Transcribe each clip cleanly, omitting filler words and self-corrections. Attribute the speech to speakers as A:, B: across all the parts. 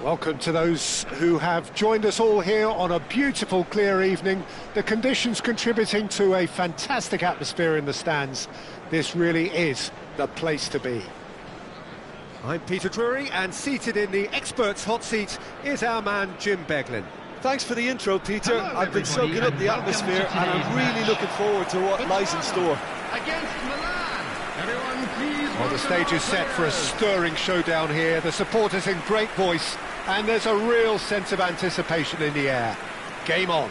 A: Welcome to those who have joined us all here on a beautiful, clear evening. The conditions contributing to a fantastic atmosphere in the stands. This really is the place to be. I'm Peter Drury, and seated in the experts' hot seat is our man Jim Beglin.
B: Thanks for the intro, Peter.
C: Hello,
B: I've been soaking up the atmosphere and I'm really looking forward to what lies in store.
C: Against Milan. Everyone, please.
A: Well, the stage is set for a stirring showdown here. The supporters in great voice, and there's a real sense of anticipation in the air. Game on.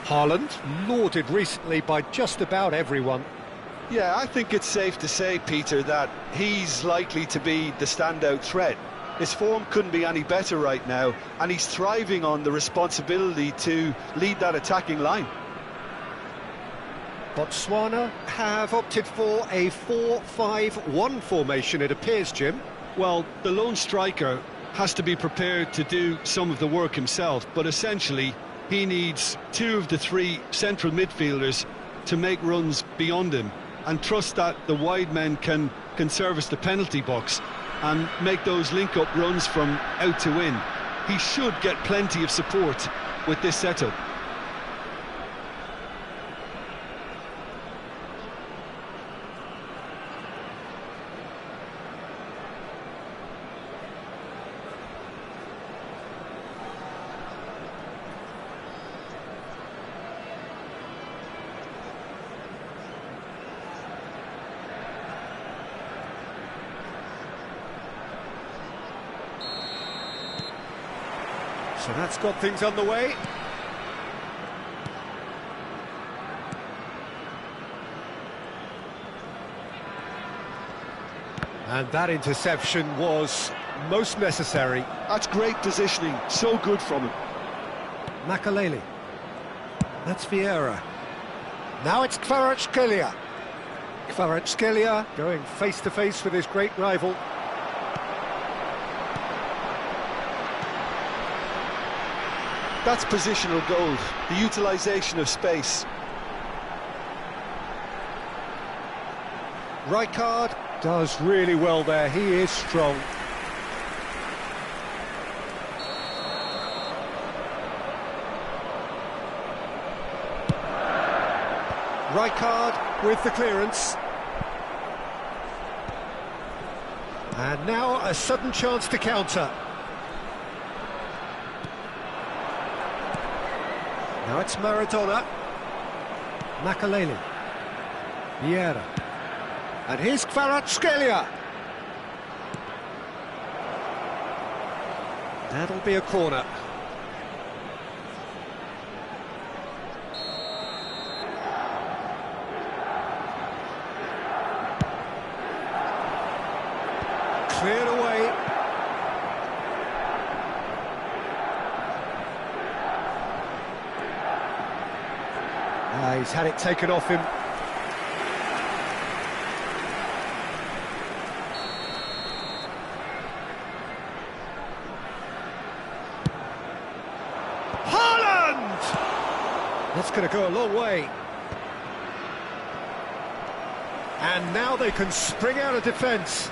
A: Haaland, lauded recently by just about everyone.
B: Yeah, I think it's safe to say, Peter, that he's likely to be the standout threat. His form couldn't be any better right now, and he's thriving on the responsibility to lead that attacking line.
A: Botswana have opted for a 4-5-1 formation, it appears, Jim.
D: Well, the lone striker has to be prepared to do some of the work himself, but essentially he needs two of the three central midfielders to make runs beyond him and trust that the wide men can service the penalty box and make those link-up runs from out to in. He should get plenty of support with this setup.
A: So that's got things underway. And that interception was most necessary.
B: That's great positioning, so good from him.
A: Makaleli. That's Vieira. Now it's Kvaratskhelia. Kvaratskhelia going face-to-face with his great rival.
B: That's positional gold, the utilisation of space.
A: Rijkaard does really well there, he is strong. Rijkaard with the clearance. And now a sudden chance to counter. Now it's Maradona. Makaleli. Vieira. And here's Kvaratskhelia. That'll be a corner. Cleared away. He's had it taken off him. Haaland! That's going to go a long way. And now they can spring out of defence.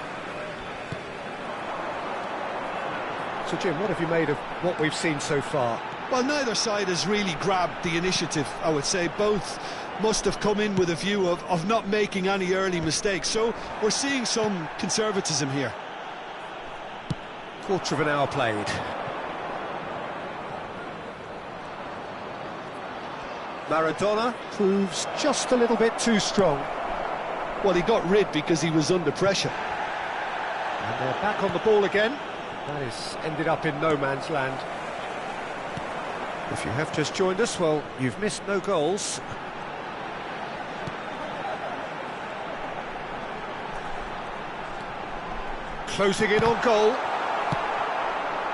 A: So, Jim, what have you made of what we've seen so far?
D: Well, neither side has really grabbed the initiative, I would say. Both must have come in with a view of not making any early mistakes. So we're seeing some conservatism here.
A: Quarter of an hour played. Maradona proves just a little bit too strong.
D: Well, he got rid because he was under pressure.
A: And they're back on the ball again. That has ended up in no man's land. If you have just joined us, well, you've missed no goals. Closing in on goal.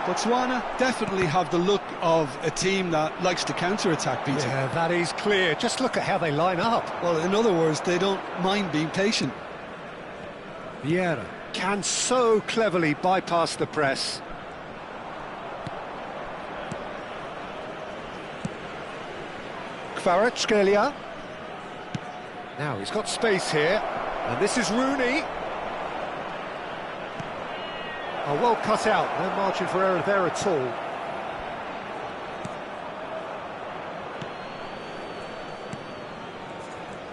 D: Botswana definitely have the look of a team that likes to counter-attack, Peter.
A: Yeah, that is clear. Just look at how they line up.
D: Well, in other words, they don't mind being patient.
A: Vieira can so cleverly bypass the press. Kvaratskhelia. Now he's got space here, and this is Rooney. Oh, well cut out, no margin for error there at all.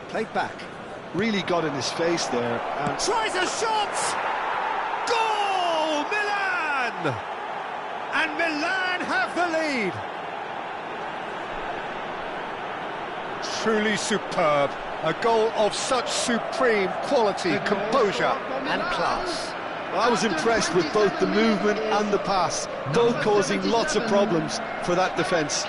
A: Played back.
B: Really got in his face there. And
A: Tries a shot! Goal! Milan! And Milan have the lead. Truly superb. A goal of such supreme quality, composure and class.
B: well, I was impressed with both the movement and the pass, both causing lots of problems for that defence.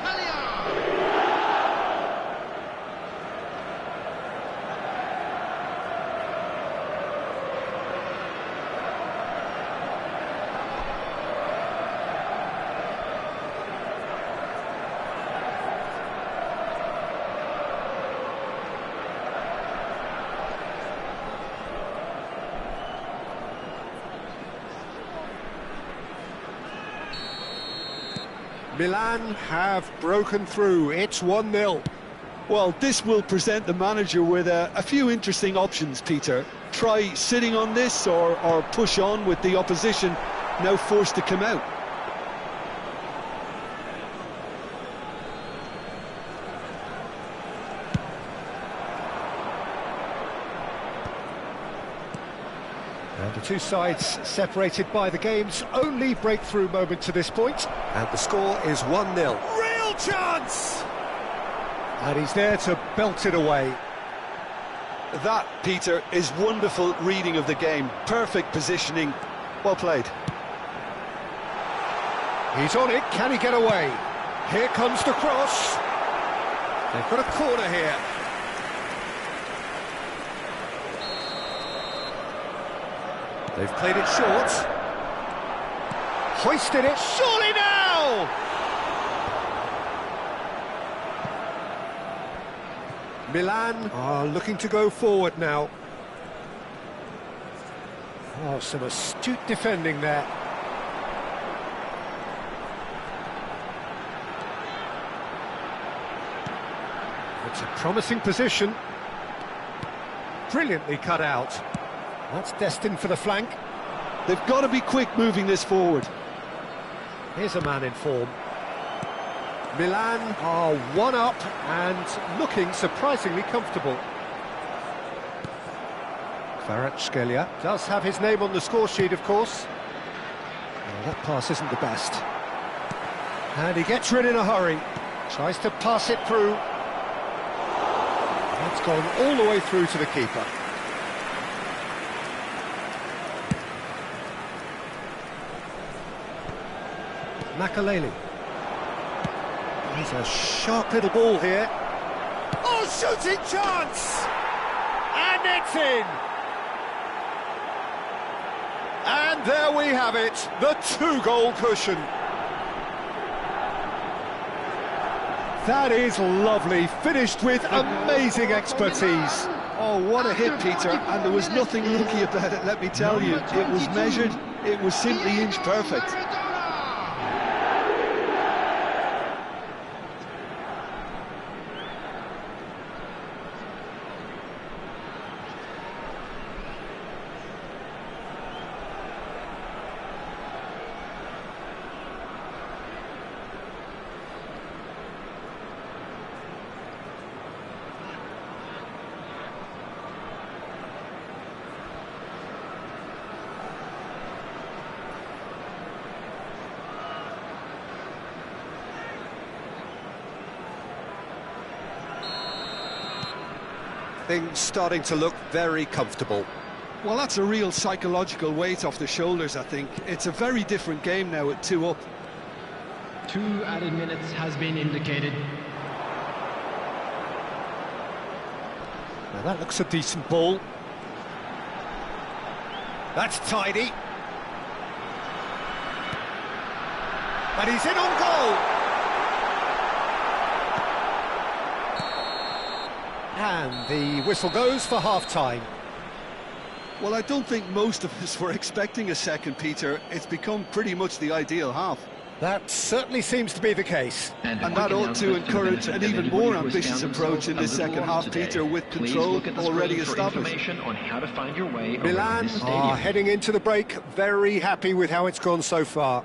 A: Milan have broken through. It's 1-0.
B: Well, this will present the manager with a few interesting options, Peter. Try sitting on this or push on with the opposition now forced to come out.
A: And the two sides separated by the game's only breakthrough moment to this point. And the score is 1-0. Real chance! And he's there to belt it away.
B: That, Peter, is wonderful reading of the game. Perfect positioning. Well played.
A: He's on it. Can he get away? Here comes the cross. They've got a corner here. They've played it short. Hoisted it. Surely now! Milan are looking to go forward now. Oh, some astute defending there. It's a promising position. Brilliantly cut out. That's destined for the flank.
B: They've got to be quick moving this forward.
A: Here's a man in form. Milan are one up and looking surprisingly comfortable. Kvaratskhelia does have his name on the score sheet, of course. Well, that pass isn't the best. And he gets rid in a hurry. Tries to pass it through. That's gone all the way through to the keeper. Makaleli. He's a sharp little ball here. Oh, shooting chance! And it's in! And there we have it, the two-goal cushion. That is lovely, finished with amazing expertise.
B: Oh, what a hit, Peter, and there was nothing lucky about it, let me tell you. It was measured, it was simply inch perfect.
A: Things starting to look very comfortable.
B: Well, that's a real psychological weight off the shoulders, I think. It's a very different game now at 2 up.
C: 2 added minutes has been indicated.
A: Now that looks a decent ball. That's tidy. And he's in on goal. And the whistle goes for half-time.
B: Well, I don't think most of us were expecting a second, Peter. It's become pretty much the ideal half.
A: That certainly seems to be the case.
B: And that ought to encourage an even more ambitious approach in this second half, Peter, with control already established.
C: On how to find your way
A: Milan are heading into the break, very happy with how it's gone so far.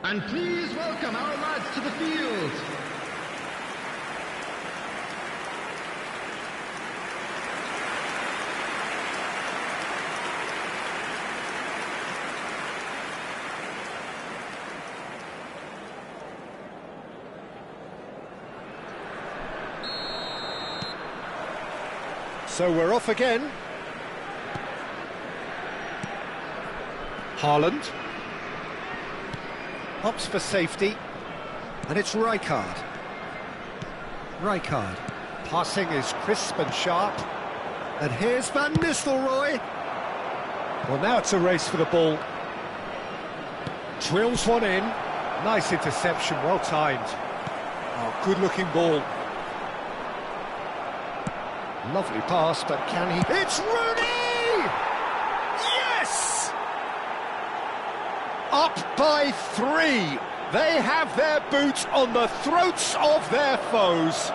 C: And please welcome our lads to the field.
A: So we're off again. Haaland. Opts for safety, and it's Rijkaard. Rijkaard. Passing is crisp and sharp. And here's Van Nistelrooy. Well, now it's a race for the ball. Drills one in. Nice interception, well timed. Oh, good-looking ball. Lovely pass, but can he... It's Rooney! Yes! Up by 3. They have their boots on the throats of their foes.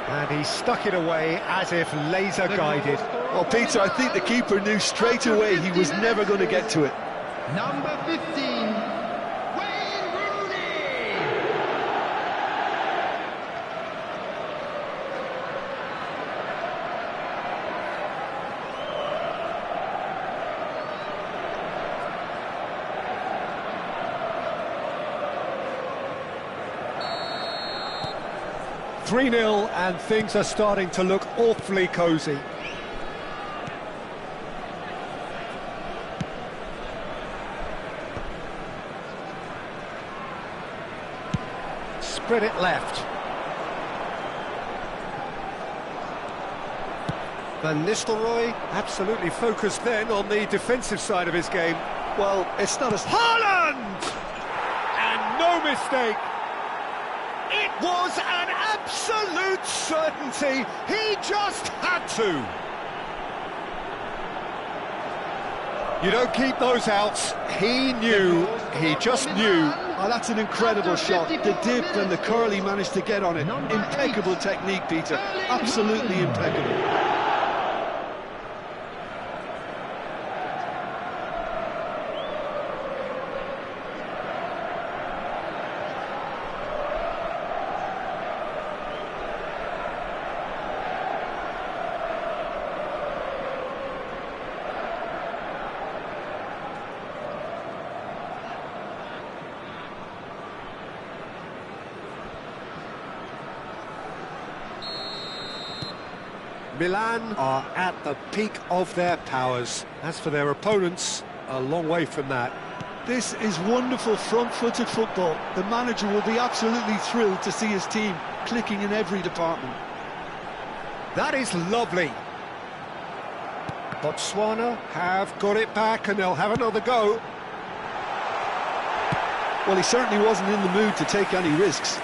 A: And he stuck it away as if laser-guided.
B: Well, Peter, I think the keeper knew straight away he was never going to get to it.
C: Number 15, Wayne Rooney!
A: 3-0, and things are starting to look awfully cosy. Spread it left. Van Nistelrooy absolutely focused then on the defensive side of his game.
B: Well, it's not as...
A: Haaland! And no mistake. It was an absolute certainty. He just had to. You don't keep those outs. He knew. He just knew.
B: Oh, that's an incredible shot. The dip and the curl he managed to get on it. Impeccable technique, Peter. Absolutely impeccable.
A: Milan are at the peak of their powers. As for their opponents, a long way from that.
B: This is wonderful front-footed football. The manager will be absolutely thrilled to see his team clicking in every department.
A: That is lovely. Botswana have got it back and they'll have another go.
B: Well, he certainly wasn't in the mood to take any risks.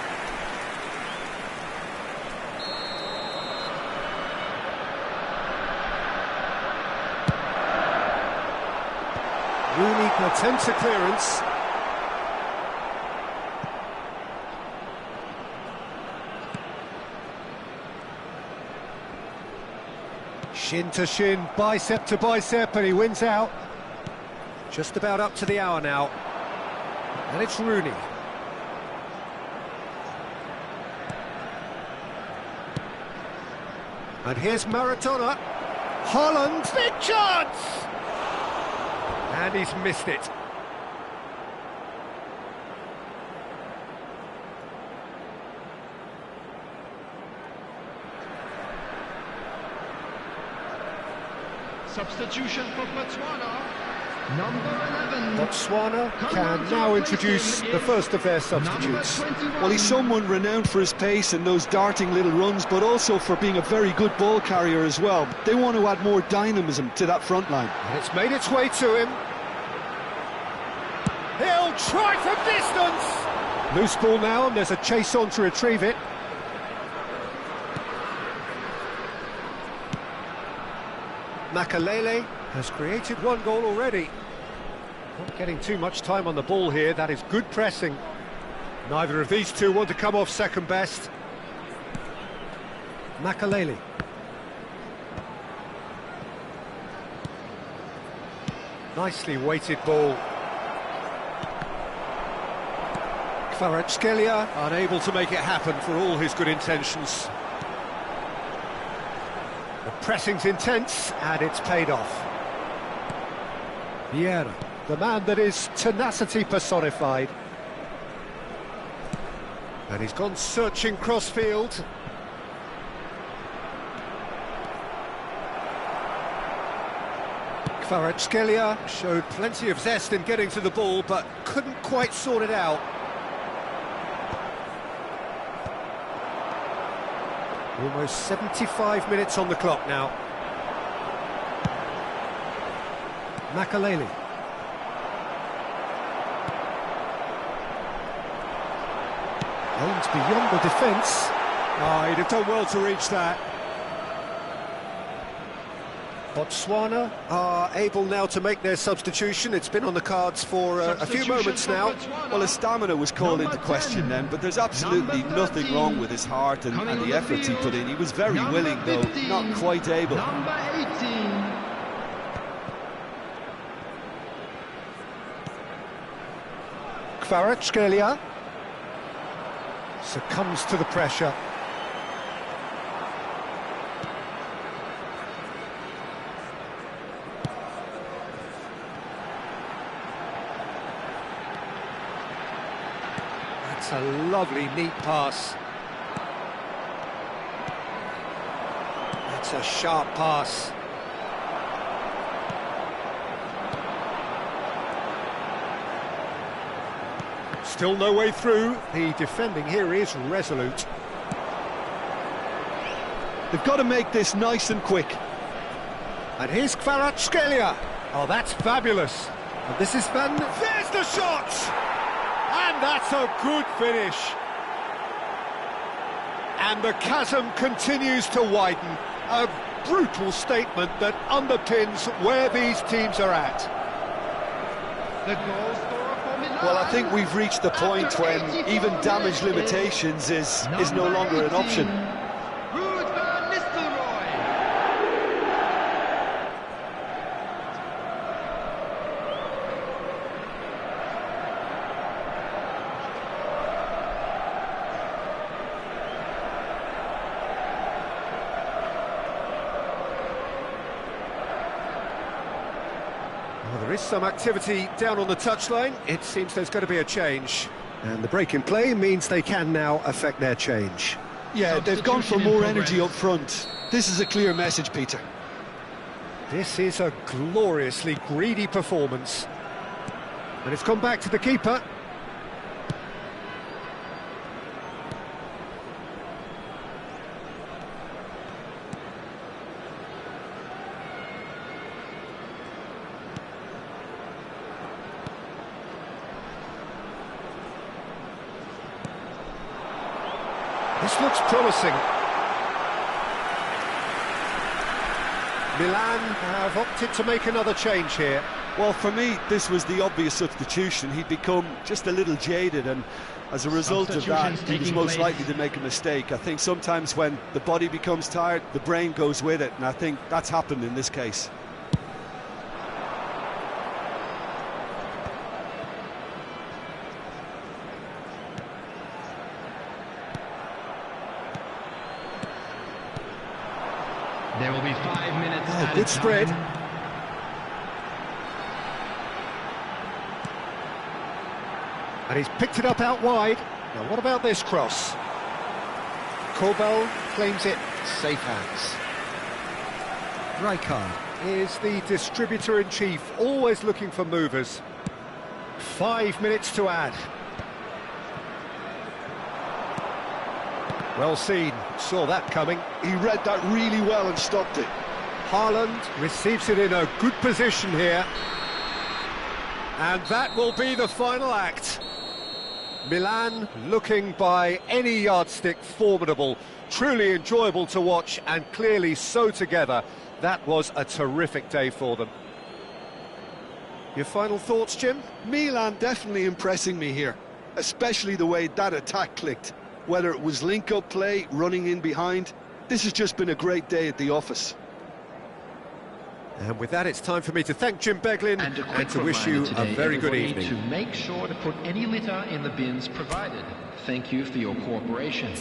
A: Rooney attempts a clearance. Shin to shin, bicep to bicep, and he wins out. Just about up to the hour now. And it's Rooney. And here's Maradona. Haaland, big chance! And he's missed it.
C: Substitution for Botswana. Number 11.
A: Botswana can now introduce the first of their substitutes.
B: Well, he's someone renowned for his pace and those darting little runs, but also for being a very good ball carrier as well. They want to add more dynamism to that front line.
A: And it's made its way to him. He'll try from distance! Loose ball now, and there's a chase on to retrieve it. Makalele has created one goal already. Not getting too much time on the ball here, that is good pressing. Neither of these two want to come off second best. Makalele. Nicely weighted ball. Kvaratskhelia unable to make it happen for all his good intentions. The pressing's intense, and it's paid off. Vieira, the man that is tenacity personified. And he's gone searching cross-field. Kvaratskhelia showed plenty of zest in getting to the ball, but couldn't quite sort it out. Almost 75 minutes on the clock now. Makalele. Aims beyond the defence. Oh, he'd have done well to reach that. Botswana are able now to make their substitution. It's been on the cards for a few moments now.
B: Well, his stamina was called into question then, but there's absolutely nothing wrong with his heart and the efforts he put in. He was very willing, though, not quite able.
C: Number 18.
A: Kvaratskhelia succumbs to the pressure. That's a lovely, neat pass. That's a sharp pass. Still no way through. The defending here is resolute.
B: They've got to make this nice and quick.
A: And here's Kvaratskhelia. Oh, that's fabulous. And this is Van... There's the shot! And that's a good finish. And the chasm continues to widen. A brutal statement that underpins where these teams are at.
C: The goal scorer for Milan.
B: Well, I think we've reached the point when even damage limitations is no longer an option.
A: Well, there is some activity down on the touchline. It seems there's going to be a change. And the break in play means they can now affect their change.
B: Yeah, they've gone for more energy up front. This is a clear message, Peter.
A: This is a gloriously greedy performance. And it's gone back to the keeper. This looks promising. Milan have opted to make another change here.
B: Well, for me, this was the obvious substitution. He'd become just a little jaded, and as a result of that, he was most likely to make a mistake. I think sometimes when the body becomes tired, the brain goes with it, and I think that's happened in this case.
C: There will be 5 minutes.
A: Oh, good spread. And he's picked it up out wide. Now, what about this cross? Korbel claims it, safe hands. Rijkaard is the distributor-in-chief, always looking for movers. 5 minutes to add. Well seen, saw that coming.
B: He read that really well and stopped it.
A: Haaland receives it in a good position here. And that will be the final act. Milan looking by any yardstick formidable, truly enjoyable to watch and clearly so together. That was a terrific day for them. Your final thoughts, Jim?
B: Milan definitely impressing me here, especially the way that attack clicked. Whether it was link-up play, running in behind, this has just been a great day at the office.
A: And with that, it's time for me to thank Jim Beglin and to wish you a very good evening.
C: To make sure to put any litter in the bins provided. Thank you for your cooperation.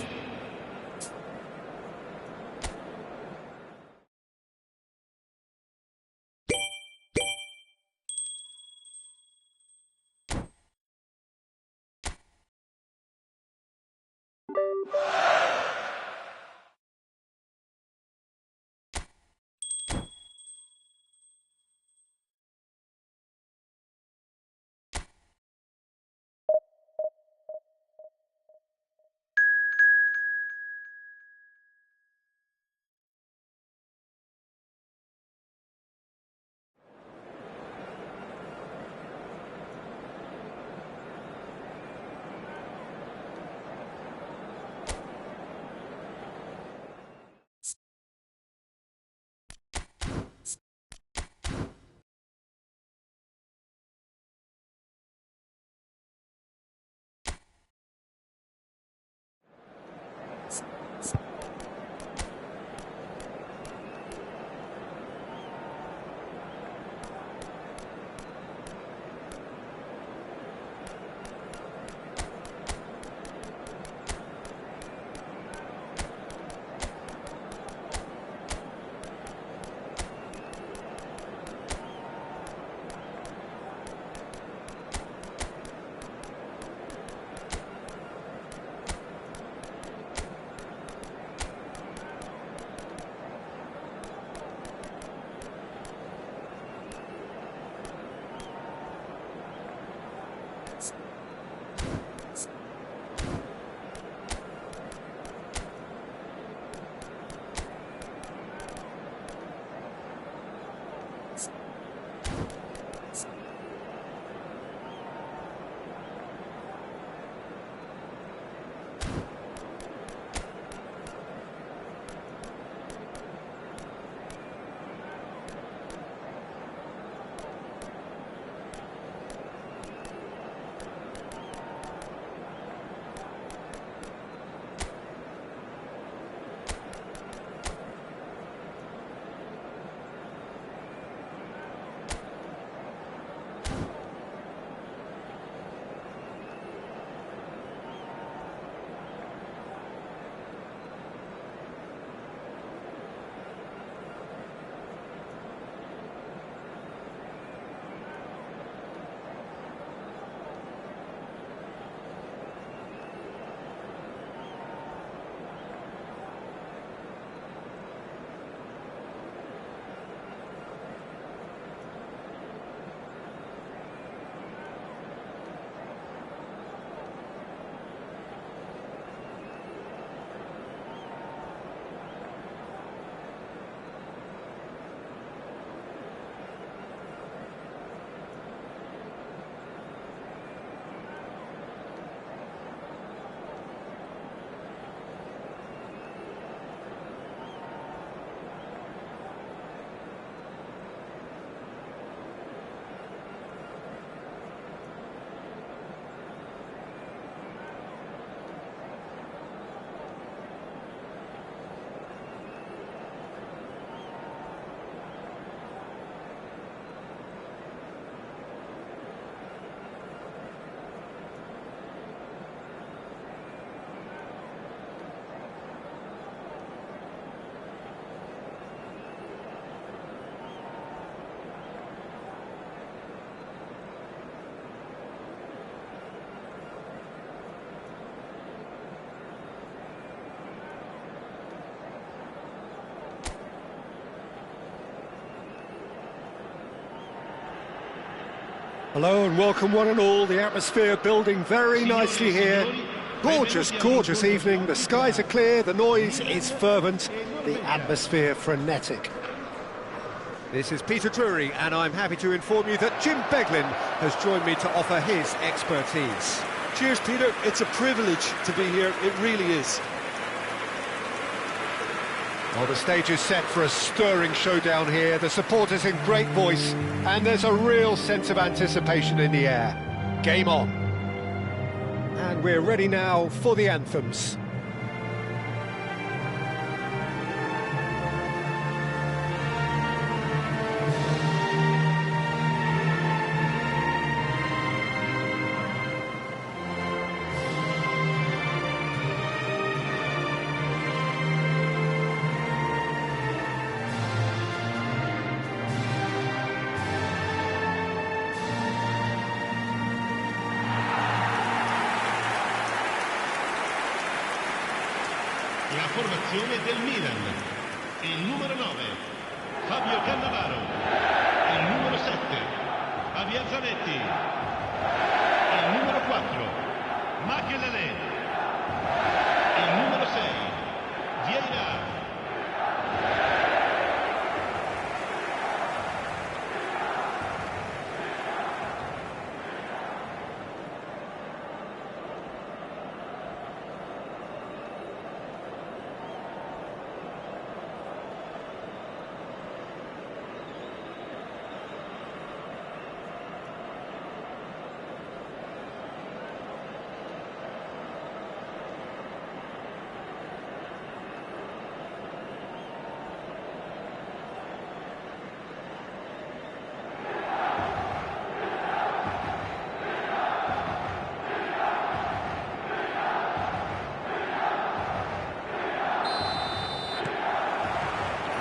A: Hello and welcome one and all. The atmosphere building very nicely here. Gorgeous, gorgeous evening. The skies are clear, the noise is fervent, the atmosphere frenetic. This is Peter Drury and I'm happy to inform you that Jim Beglin has joined me to offer his expertise.
B: Cheers, Peter. It's a privilege to be here. It really is.
A: Well, the stage is set for a stirring showdown here. The supporters in great voice, and there's a real sense of anticipation in the air. Game on. And we're ready now for the anthems.
E: La formazione del Milan, il numero 9, Fabio Cannavaro, il numero 7, Javier Zanetti, il numero 4, Makelele, il numero 6, Vieira.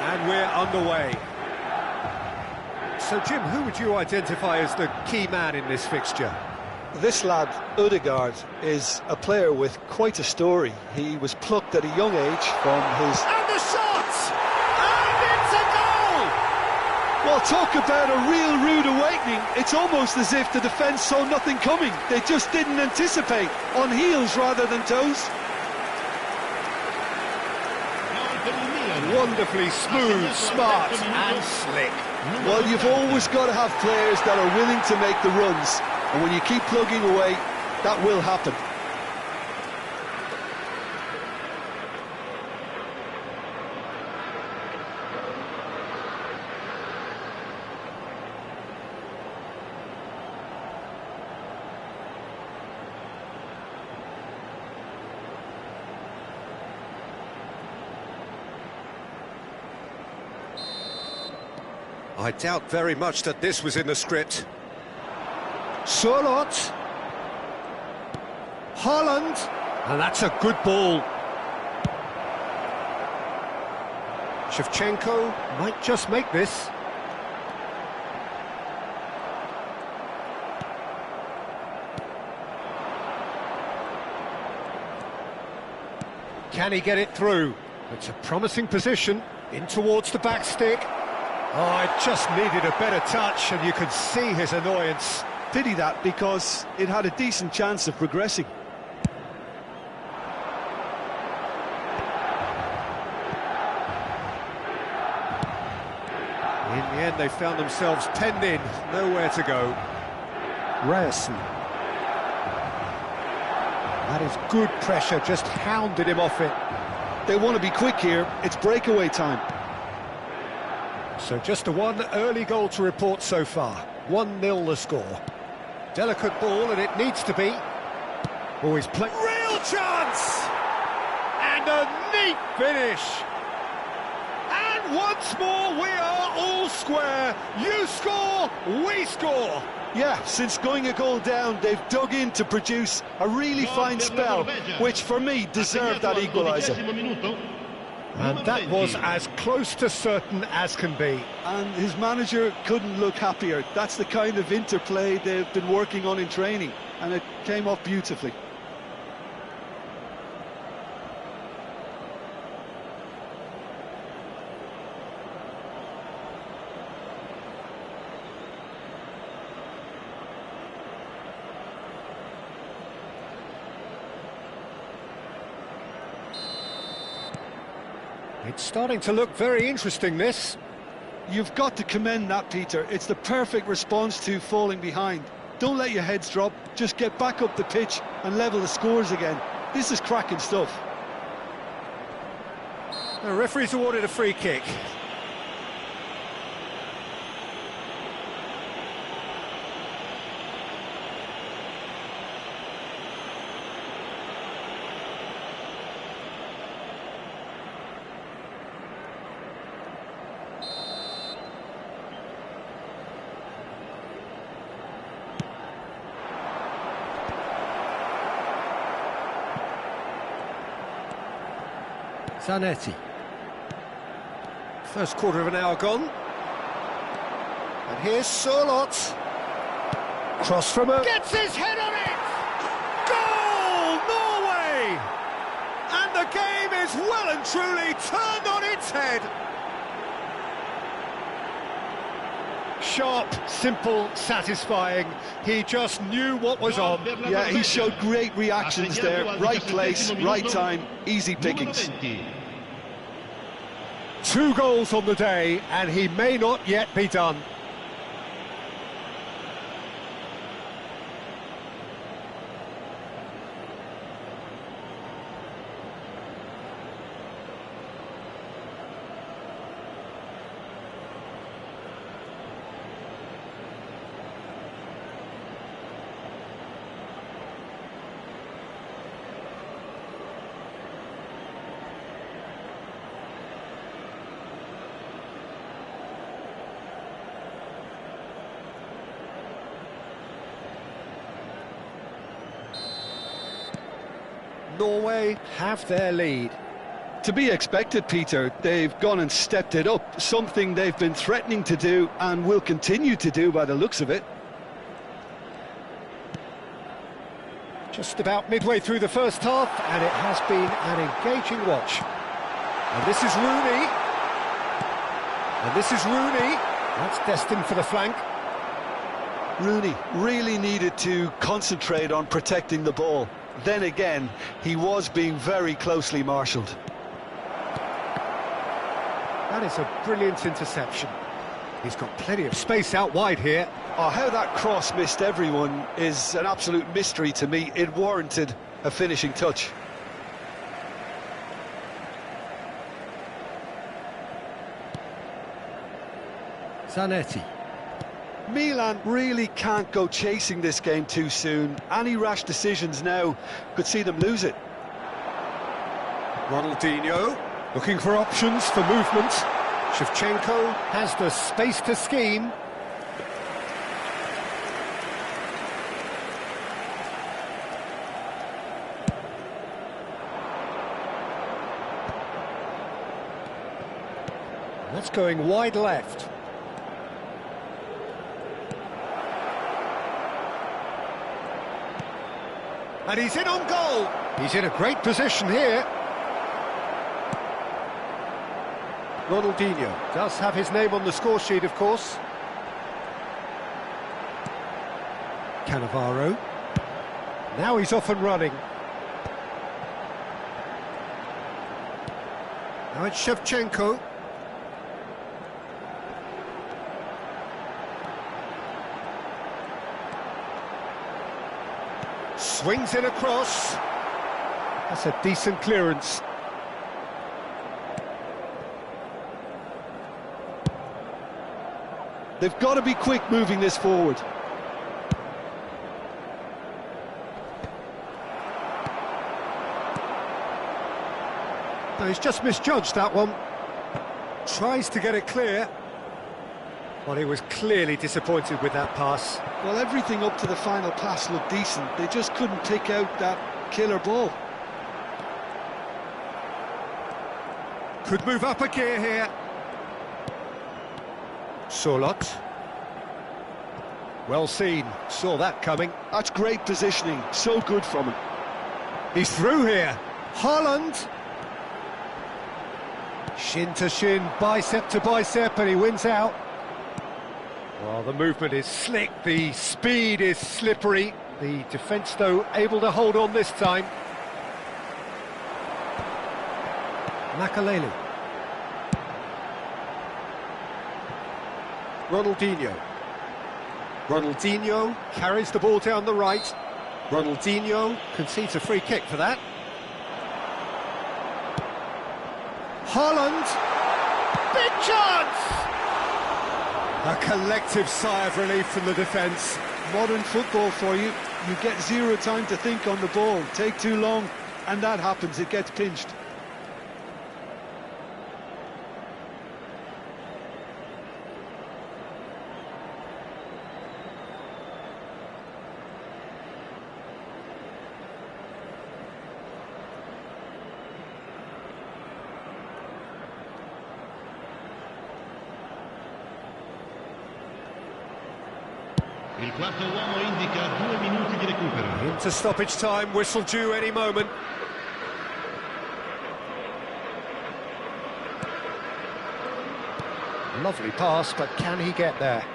A: And we're underway. So, Jim, who would you identify as the key man in this fixture?
B: This lad, Odegaard, is a player with quite a story. He was plucked at a young age from his...
A: And the shot! And it's a goal!
B: Well, talk about a real rude awakening. It's almost as if the defence saw nothing coming. They just didn't anticipate, on heels rather than toes.
A: Wonderfully smooth, smart and slick.
B: Well, you've always got to have players that are willing to make the runs, and when you keep plugging away, that will happen.
A: I doubt very much that this was in the script. Surlot. Haaland. And that's a good ball. Shevchenko might just make this. Can he get it through? It's a promising position. In towards the back stick. Oh, it just needed a better touch, and you could see his annoyance.
B: Pity that, because it had a decent chance of progressing.
A: In the end, they found themselves penned in, nowhere to go. Ryerson. That is good pressure, just hounded him off it.
B: They want to be quick here, it's breakaway time.
A: So just the one early goal to report so far. 1-0 the score. Delicate ball, and it needs to be. Oh, he's playing. Real chance! And a neat finish! And once more, we are all square. You score, we score.
B: Yeah, since going a goal down, they've dug in to produce a really fine spell, which for me deserved that equaliser.
A: And that was as close to certain as can be.
B: And his manager couldn't look happier. That's the kind of interplay they've been working on in training, and it came off beautifully.
A: It's starting to look very interesting, this.
D: You've got to commend that, Peter. It's the perfect response to falling behind. Don't let your heads drop, just get back up the pitch and level the scores again. This is cracking stuff.
A: The referee's awarded a free kick. Zanetti. First quarter of an hour gone. And here's Surlot. Cross from a... Gets his head on it! Goal! Norway! And the game is well and truly turned on its head. Sharp, simple, satisfying. He just knew what was on.
D: Yeah, he showed great reactions there. Right place, right time, easy pickings.
A: 2 goals on the day, and he may not yet be done. Norway have their lead.
D: To be expected, Peter. They've gone and stepped it up, something they've been threatening to do and will continue to do by the looks of it.
A: Just about midway through the first half, and it has been an engaging watch. And this is Rooney. And this is Rooney. That's destined for the flank.
B: Rooney really needed to concentrate on protecting the ball. Then again, he was being very closely marshalled.
A: That is a brilliant interception. He's got plenty of space out wide here.
B: Oh, how that cross missed everyone is an absolute mystery to me. It warranted a finishing touch.
A: Zanetti.
B: Milan really can't go chasing this game too soon. Any rash decisions now could see them lose it.
A: Ronaldinho looking for options for movement. Shevchenko has the space to scheme. That's going wide left. And he's in on goal. He's in a great position here. Ronaldinho does have his name on the score sheet, of course. Cannavaro. Now he's off and running. Now it's Shevchenko. Swings in across. That's a decent clearance.
B: They've got to be quick moving this forward.
A: No, he's just misjudged that one. Tries to get it clear. Well, he was clearly disappointed with that pass.
D: Well, everything up to the final pass looked decent. They just couldn't pick out that killer ball.
A: Could move up a gear here. Surlot. Well seen. Saw that coming.
B: That's great positioning. So good from him.
A: He's through here. Haaland. Shin to shin, bicep to bicep, and he wins out. Well, the movement is slick, the speed is slippery. The defence, though, able to hold on this time. Makaleli. Ronaldinho. Ronaldinho carries the ball down the right. Ronaldinho concedes a free kick for that. Haaland. Big chance! A collective sigh of relief from the defence.
D: Modern football for you. You get zero time to think on the ball. Take too long, and that happens. It gets pinched.
E: Il quarto uomo indica 2 minuti di recupero.
A: Into stoppage time, whistle due any moment. Lovely pass, but can he get there?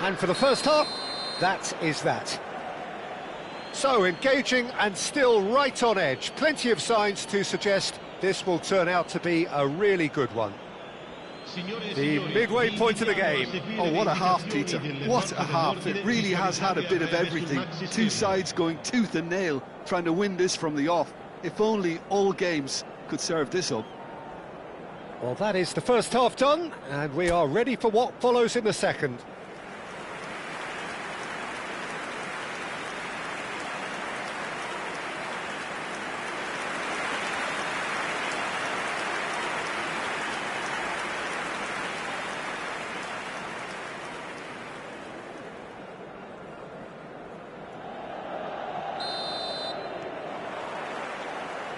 A: And for the first half, that is that. So, engaging and still right on edge. Plenty of signs to suggest this will turn out to be a really good one. The midway point of the game.
D: Oh, what a half, Peter. What a half. It really has had a bit of everything. Two sides going tooth and nail, trying to win this from the off. If only all games could serve this up.
A: Well, that is the first half done, and we are ready for what follows in the second.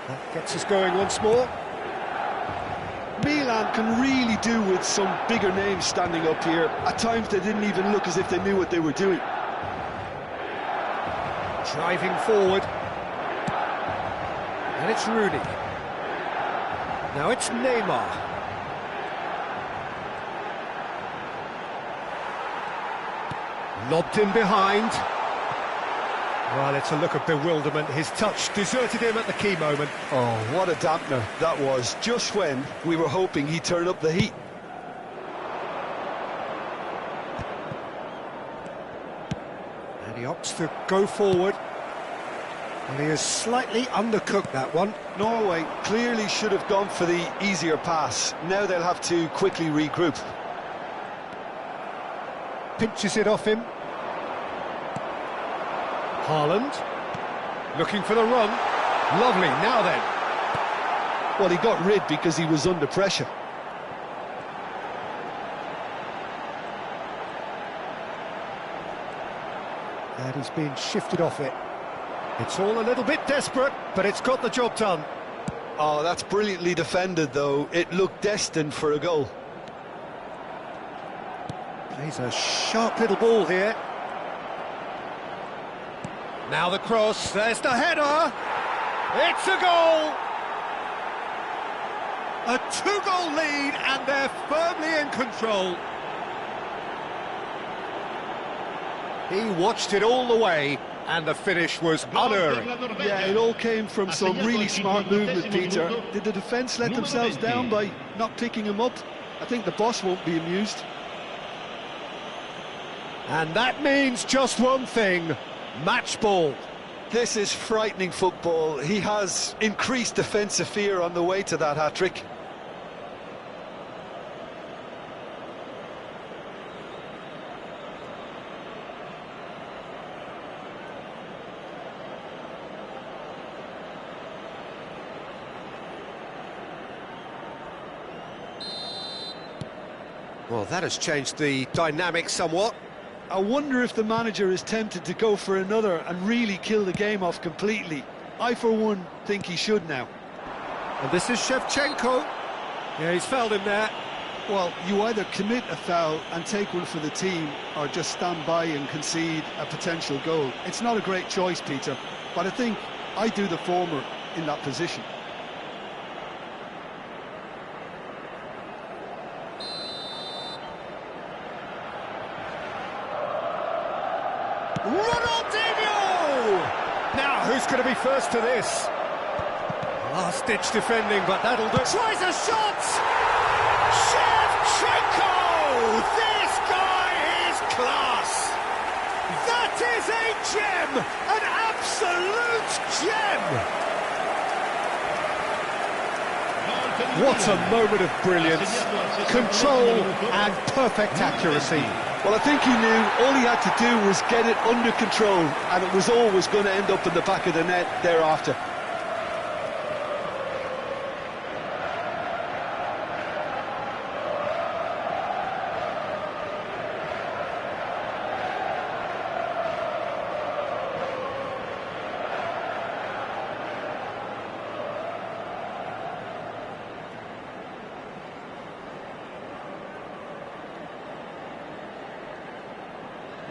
A: That gets us going once more.
D: Milan can really do with some bigger names standing up here. At times they didn't even look as if they knew what they were doing.
A: Driving forward. And it's Rooney. Now it's Neymar. Lobbed in behind. Well, it's a look of bewilderment. His touch deserted him at the key moment.
B: Oh, what a dampener that was, just when we were hoping he'd turn up the heat.
A: And he opts to go forward. And he has slightly undercooked that one.
B: Norway clearly should have gone for the easier pass. Now they'll have to quickly regroup.
A: Pinches it off him. Haaland, looking for the run. Lovely, now then.
B: Well, he got rid because he was under pressure.
A: And he's been shifted off it. It's all a little bit desperate, but it's got the job done.
B: Oh, that's brilliantly defended, though. It looked destined for a goal.
A: Plays a sharp little ball here. Now the cross, there's the header! It's a goal! A two-goal lead, and they're firmly in control. He watched it all the way, and the finish was unerring.
D: Yeah, it all came from some really smart movement, Peter. Did the defence let themselves down by not picking him up? I think the boss won't be amused.
A: And that means just one thing. Match ball.
B: This is frightening football. He has increased defensive fear on the way to that hat-trick.
A: Well, that has changed the dynamic somewhat.
D: I wonder if the manager is tempted to go for another and really kill the game off completely. I, for one, think he should now.
A: And this is Shevchenko. Yeah, he's fouled him there.
D: Well, you either commit a foul and take one for the team, or just stand by and concede a potential goal. It's not a great choice, Peter, but I think I do the former in that position.
A: Ronaldinho! Now, who's going to be first to this? Last-ditch defending, but that'll do. Tries a shot! Shevchenko! This guy is class! That is a gem! An absolute gem! What a moment of brilliance, control and perfect accuracy.
B: Well, I think he knew all he had to do was get it under control, and it was always going to end up in the back of the net thereafter.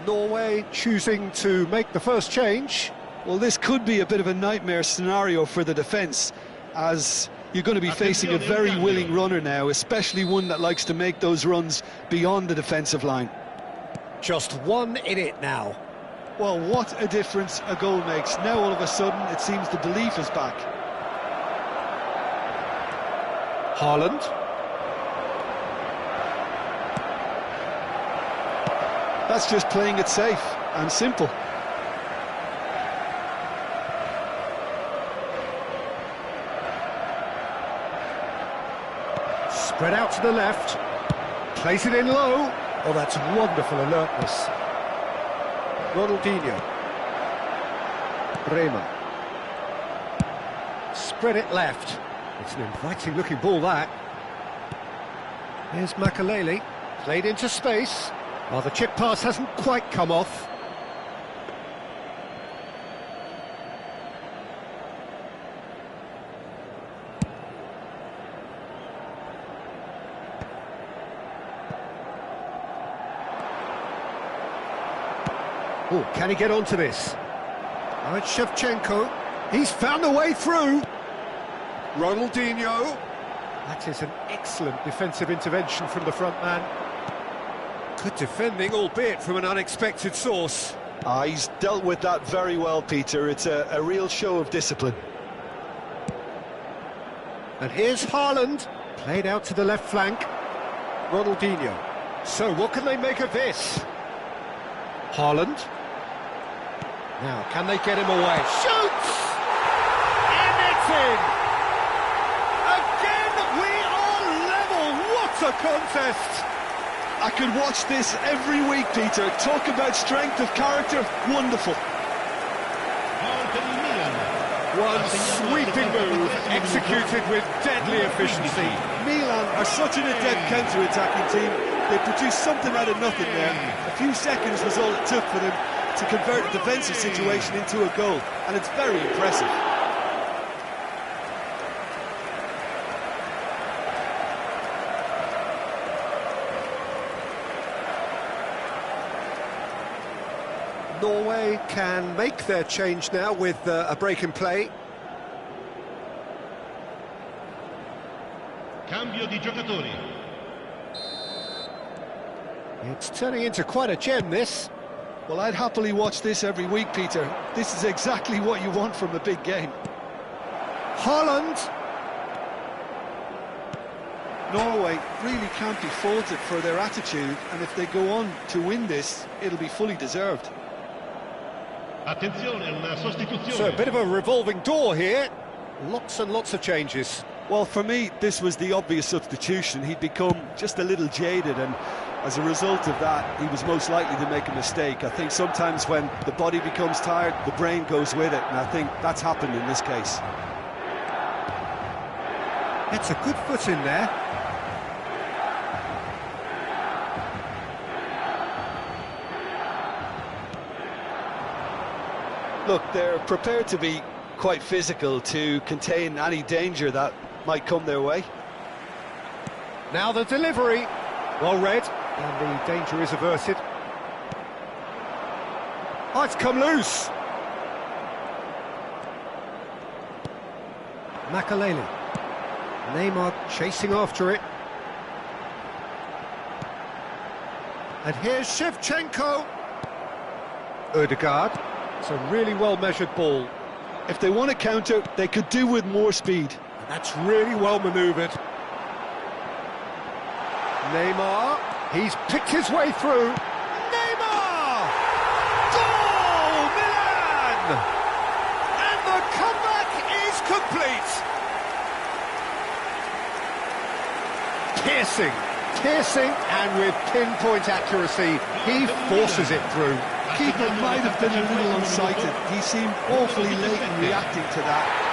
A: Norway choosing to make the first change.
B: Well, this could be a bit of a nightmare scenario for the defence, as you're going to be facing a very willing runner now, especially one that likes to make those runs beyond the defensive line.
A: Just one in it now.
B: Well, what a difference a goal makes. Now all of a sudden it seems the belief is back.
A: Haaland.
B: That's just playing it safe and simple.
A: Spread out to the left. Plays it in low. Oh, that's wonderful alertness. Ronaldinho. Bremer. Spread it left. It's an inviting-looking ball, that. Here's Makaleli. Played into space. Well, the chip pass hasn't quite come off. Oh, can he get onto this? Oh, it's Shevchenko. He's found a way through. Ronaldinho. That is an excellent defensive intervention from the front man. Good defending, albeit from an unexpected source.
B: He's dealt with that very well, Peter. It's a real show of discipline.
A: And here's Haaland, played out to the left flank. Ronaldinho. So what can they make of this? Haaland. Now, can they get him away? Shoots! And it's in! Again, we are level! What a contest!
B: I could watch this every week, Peter. Talk about strength of character. Wonderful.
A: One sweeping move, executed with deadly efficiency.
B: Milan are such an adept counter-attacking team. They produced something out of nothing there. A few seconds was all it took for them to convert a defensive situation into a goal, and it's very impressive.
A: Norway can make their change now with a break in play.
E: Cambio di giocatori.
A: It's turning into quite a gem, this.
B: Well, I'd happily watch this every week, Peter. This is exactly what you want from a big game.
A: Haaland.
B: Norway really can't be faulted for their attitude, and if they go on to win this, it'll be fully deserved.
E: Attenzione, una sostituzione.
A: So a bit of a revolving door here. Lots and lots of changes.
B: Well, for me, this was the obvious substitution. He'd become just a little jaded, and as a result of that, he was most likely to make a mistake. I think sometimes when the body becomes tired, the brain goes with it, and I think that's happened in this case.
A: It's a good foot in there.
B: Look, they're prepared to be quite physical to contain any danger that might come their way.
A: Now the delivery. Well read, and the danger is averted. Oh, it's come loose. Makaleli. Neymar chasing after it. And here's Shevchenko. Ødegaard. It's a really well-measured ball.
B: If they want to counter, they could do with more speed.
A: And that's really well manoeuvred. Neymar, he's picked his way through. Neymar! Goal, Milan! And the comeback is complete. Piercing, and with pinpoint accuracy, he forces it through.
B: Keeper might have been a little unsighted. He seemed awfully late in reacting to that.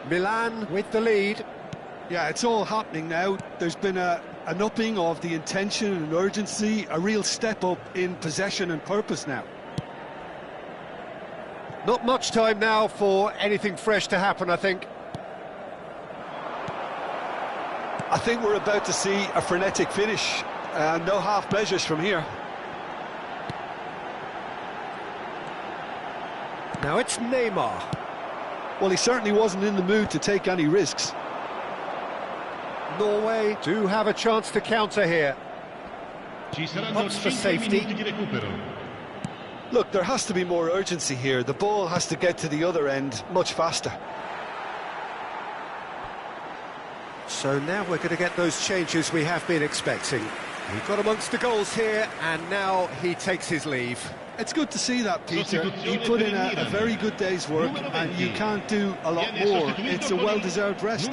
A: Milan with the lead.
B: Yeah, it's all happening now. There's been an upping of the intention and urgency, a real step up in possession and purpose now.
A: Not much time now for anything fresh to happen, I think.
B: I think we're about to see a frenetic finish. No half measures from here.
A: Now it's Neymar.
B: Well, he certainly wasn't in the mood to take any risks.
A: Norway do have a chance to counter here. Opts for safety.
B: Look, there has to be more urgency here. The ball has to get to the other end much faster.
A: So now we're going to get those changes we have been expecting. He got amongst the goals here, and now he takes his leave.
B: It's good to see that, Peter. He put in a very good day's work, and you can't do a lot more. It's a well-deserved rest.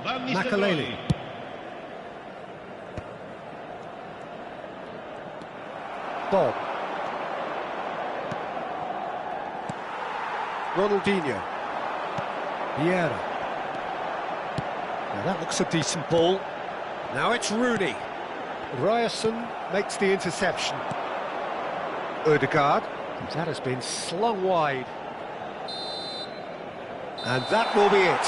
A: Makaleli. Bob. Ronaldinho. Vieira. Now that looks a decent ball. Now it's Rooney. Ryerson makes the interception. Ødegaard. That has been slung wide. And that will be it.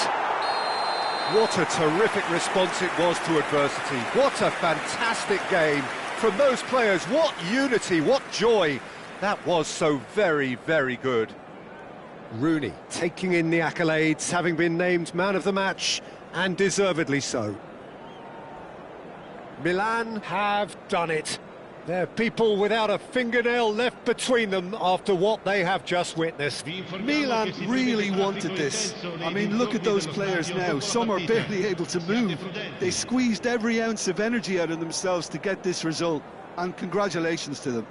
A: What a terrific response it was to adversity. What a fantastic game from those players. What unity, what joy. That was so very, very good. Rooney taking in the accolades, having been named man of the match, and deservedly so. Milan have done it. They're people without a fingernail left between them after what they have just witnessed.
B: Milan really wanted this. I mean, look at those players now. Some are barely able to move. They squeezed every ounce of energy out of themselves to get this result. And congratulations to them.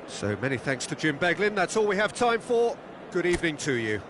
A: So many thanks to Jim Beglin. That's all we have time for. Good evening to you.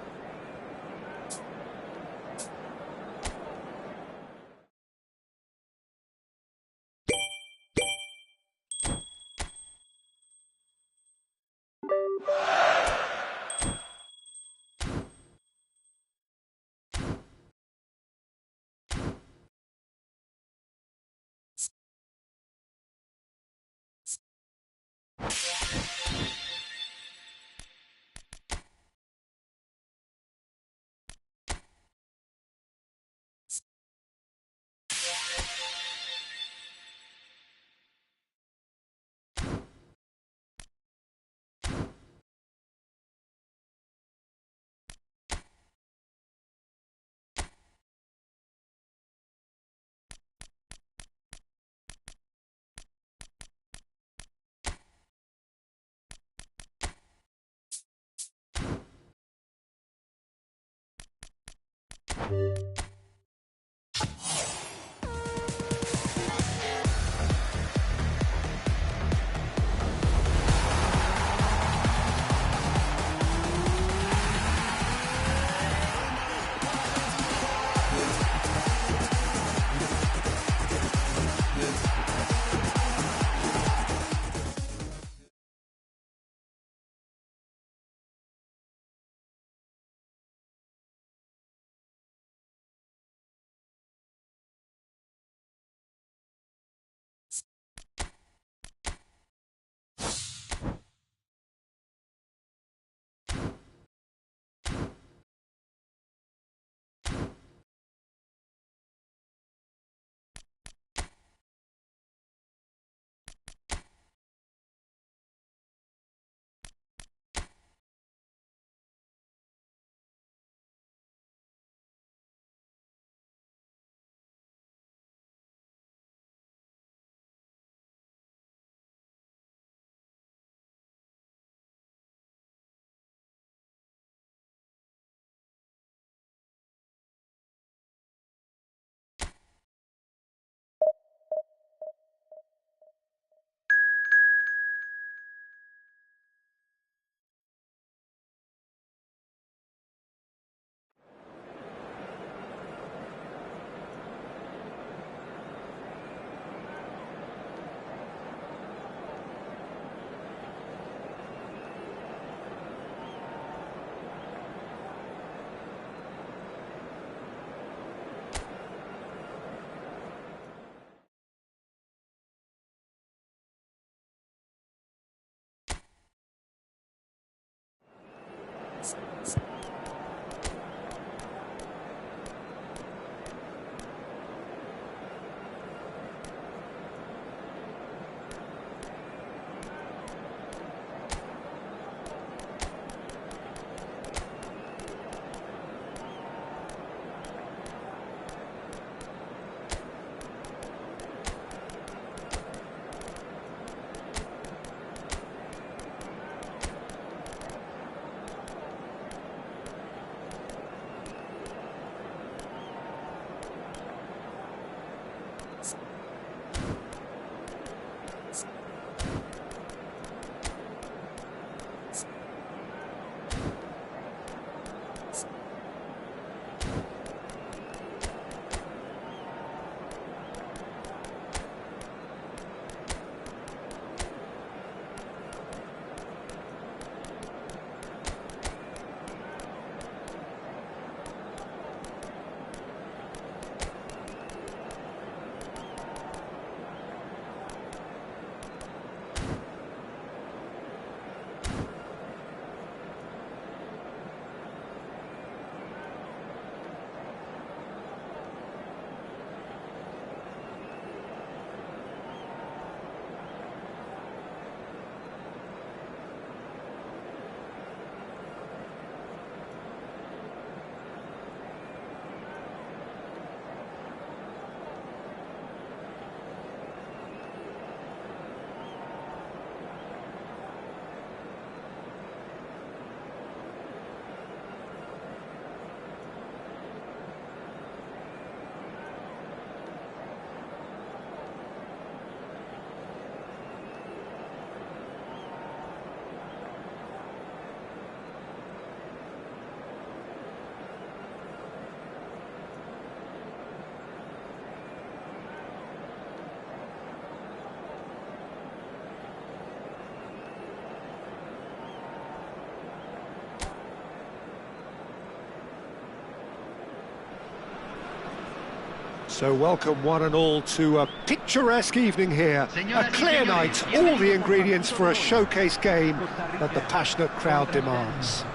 A: So welcome one and all to a picturesque evening here. A clear night, all the ingredients for a showcase game that the passionate crowd demands.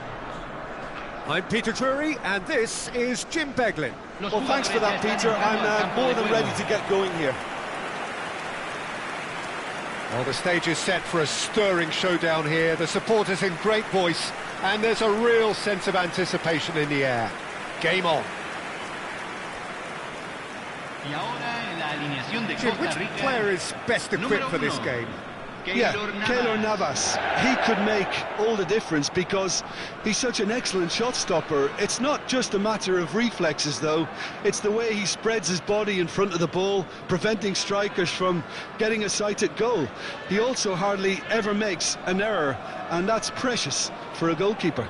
A: I'm Peter Drury, and this is Jim Beglin.
B: Well, thanks for that, Peter. I'm more than ready to get going here.
A: Well, the stage is set for a stirring showdown here. The supporters in great voice, and there's a real sense of anticipation in the air. Game on. Jim, which player is best equipped for this game?
B: Yeah, Keylor Navas. He could make all the difference because he's such an excellent shot stopper. It's not just a matter of reflexes, though. It's the way he spreads his body in front of the ball, preventing strikers from getting a sighted goal. He also hardly ever makes an error, and that's precious for a goalkeeper.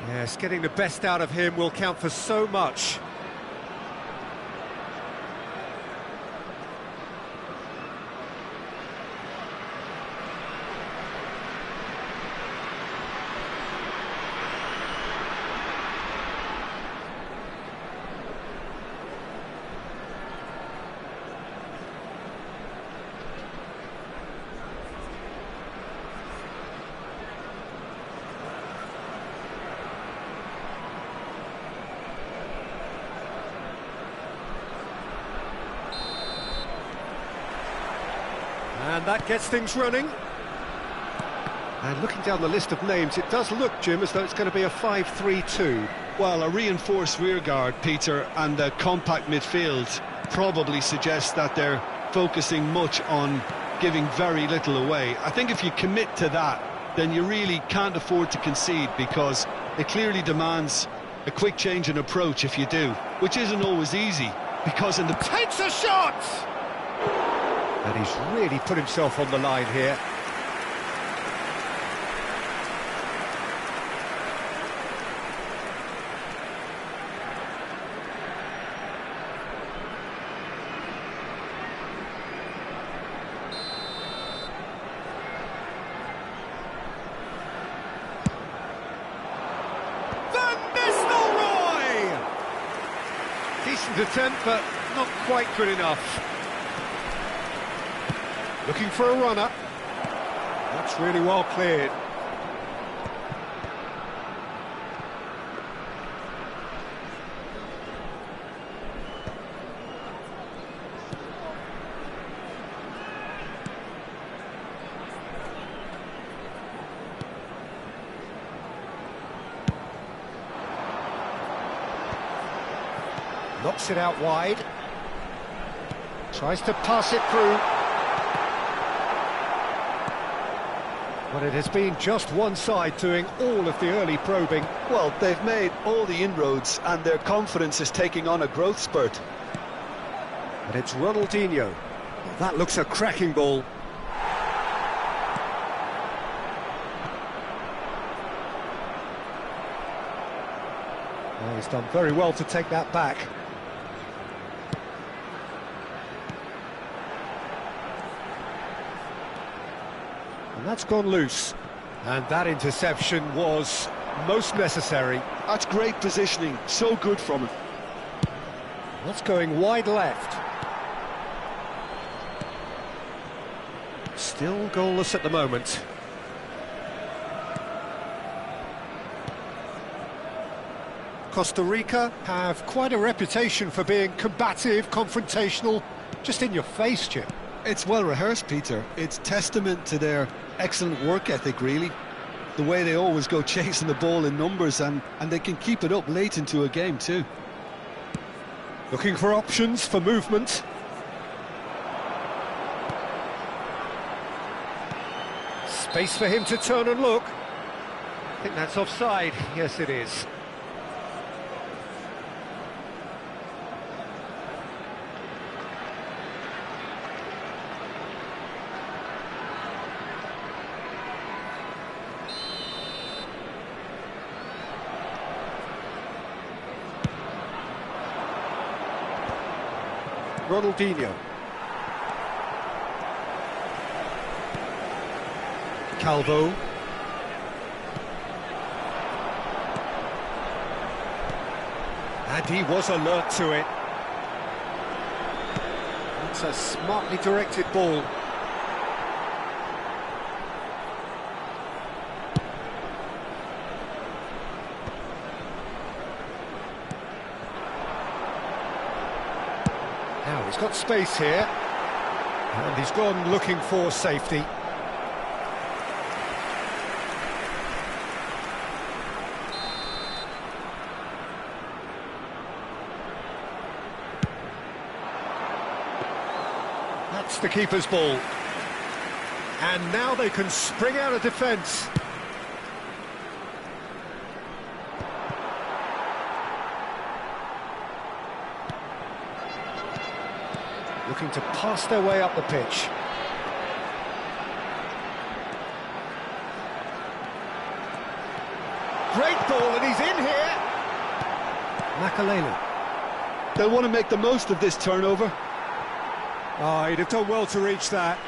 A: Yes, getting the best out of him will count for so much. And that gets things running. And looking down the list of names, it does look, Jim, as though it's going to be a 5-3-2.
D: Well, a reinforced rearguard, Peter, and a compact midfield probably suggests that they're focusing much on giving very little away. I think if you commit to that, then you really can't afford to concede, because it clearly demands a quick change in approach if you do, which isn't always easy, because in the...
A: Takes a shot! And he's really put himself on the line here. Decent attempt, but not quite good enough. Looking for a runner. That's really well cleared. Knocks it out wide. Tries to pass it through. But it has been just one side doing all of the early probing.
B: Well, they've made all the inroads and their confidence is taking on a growth spurt.
A: And it's Ronaldinho. Well, that looks a cracking ball. Well, he's done very well to take that back. And that's gone loose. And that interception was most necessary.
B: That's great positioning, so good from him.
A: That's going wide left. Still goalless at the moment. Costa Rica have quite a reputation for being combative, confrontational, just in your face, Jim.
B: It's well rehearsed, Peter. It's testament to their excellent work ethic, really. The way they always go chasing the ball in numbers, and they can keep it up late into a game too.
A: Looking for options for movement. Space for him to turn and look. I think that's offside. Yes, it is. Ronaldinho. Calvo. And he was alert to it. It's a smartly directed ball. Now he's got space here, and he's gone looking for safety. That's the keeper's ball. And now they can spring out of defence. Looking to pass their way up the pitch. Great ball, and he's in here. Makalele.
B: They'll want to make the most of this turnover.
A: Oh, he'd have done well to reach that.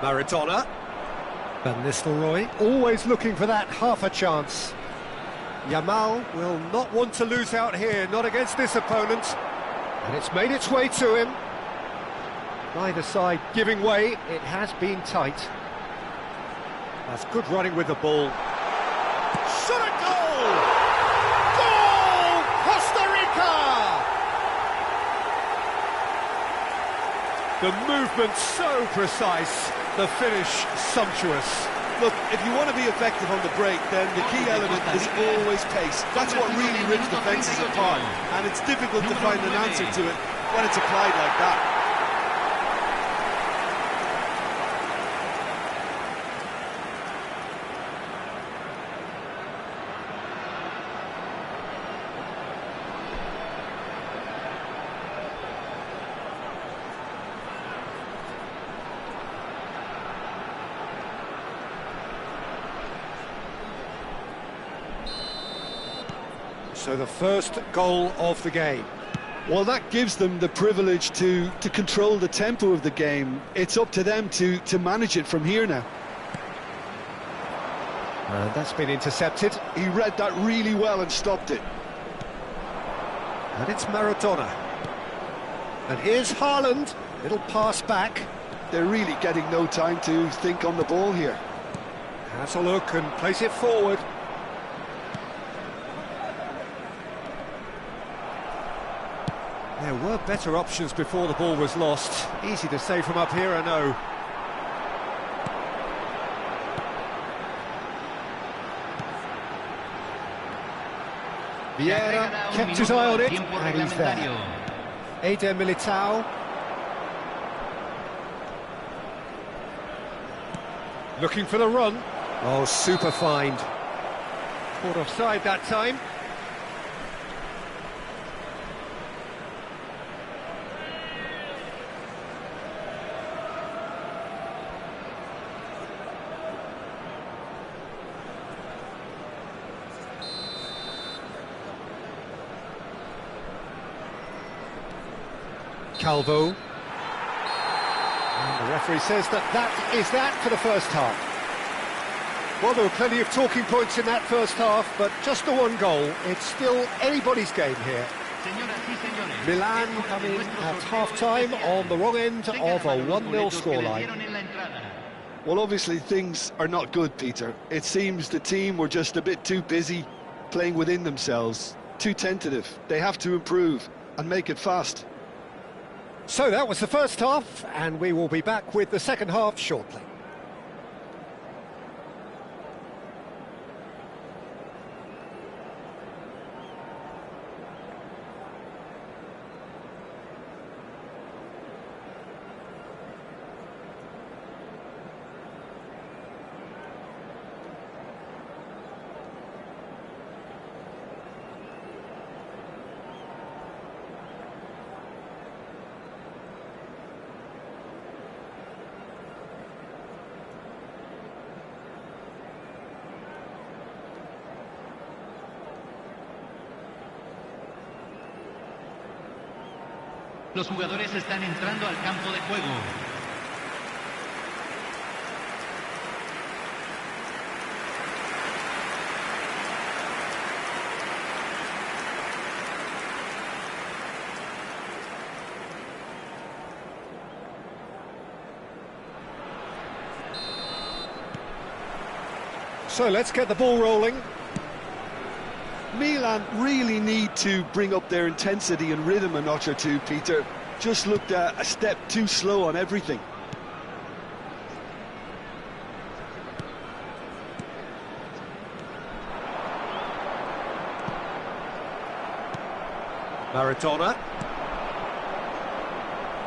A: Maradona. Van Nistelrooy, always looking for that half a chance. Yamal will not want to lose out here, not against this opponent. And it's made its way to him. Neither side giving way, it has been tight. That's good running with the ball. Shot a goal! Goal! Costa Rica! The movement so precise, the finish sumptuous.
B: Look, if you want to be effective on the break, then the key element is always pace. That's what really rips defences apart, and it's difficult to find an answer to it when it's applied like that.
A: So the first goal of the game.
B: Well, that gives them the privilege to control the tempo of the game. It's up to them to manage it from here now.
A: And that's been intercepted.
B: He read that really well and stopped it.
A: And it's Maradona. And here's Haaland. Little pass back.
B: They're really getting no time to think on the ball here.
A: Has a look and plays it forward. There were better options before the ball was lost. Easy to say from up here, I know. Vieira kept his eye on it, and he's there. Eder Militao. Looking for the run. Oh, super find. Caught offside that time. Calvo. And the referee says that is that for the first half. Well, there were plenty of talking points in that first half, but just the one goal. It's still anybody's game here. Milan come in at half-time on the wrong end of a 1-0 scoreline.
B: Well, obviously things are not good, Peter. It seems the team were just a bit too busy playing within themselves, too tentative. They have to improve and make it fast.
A: So that was the first half, and we will be back with the second half shortly.
E: Los jugadores están entrando al campo de juego.
A: So let's get the ball rolling.
B: Milan really need to bring up their intensity and rhythm a notch or two, Peter. Just looked a step too slow on everything.
A: Maradona.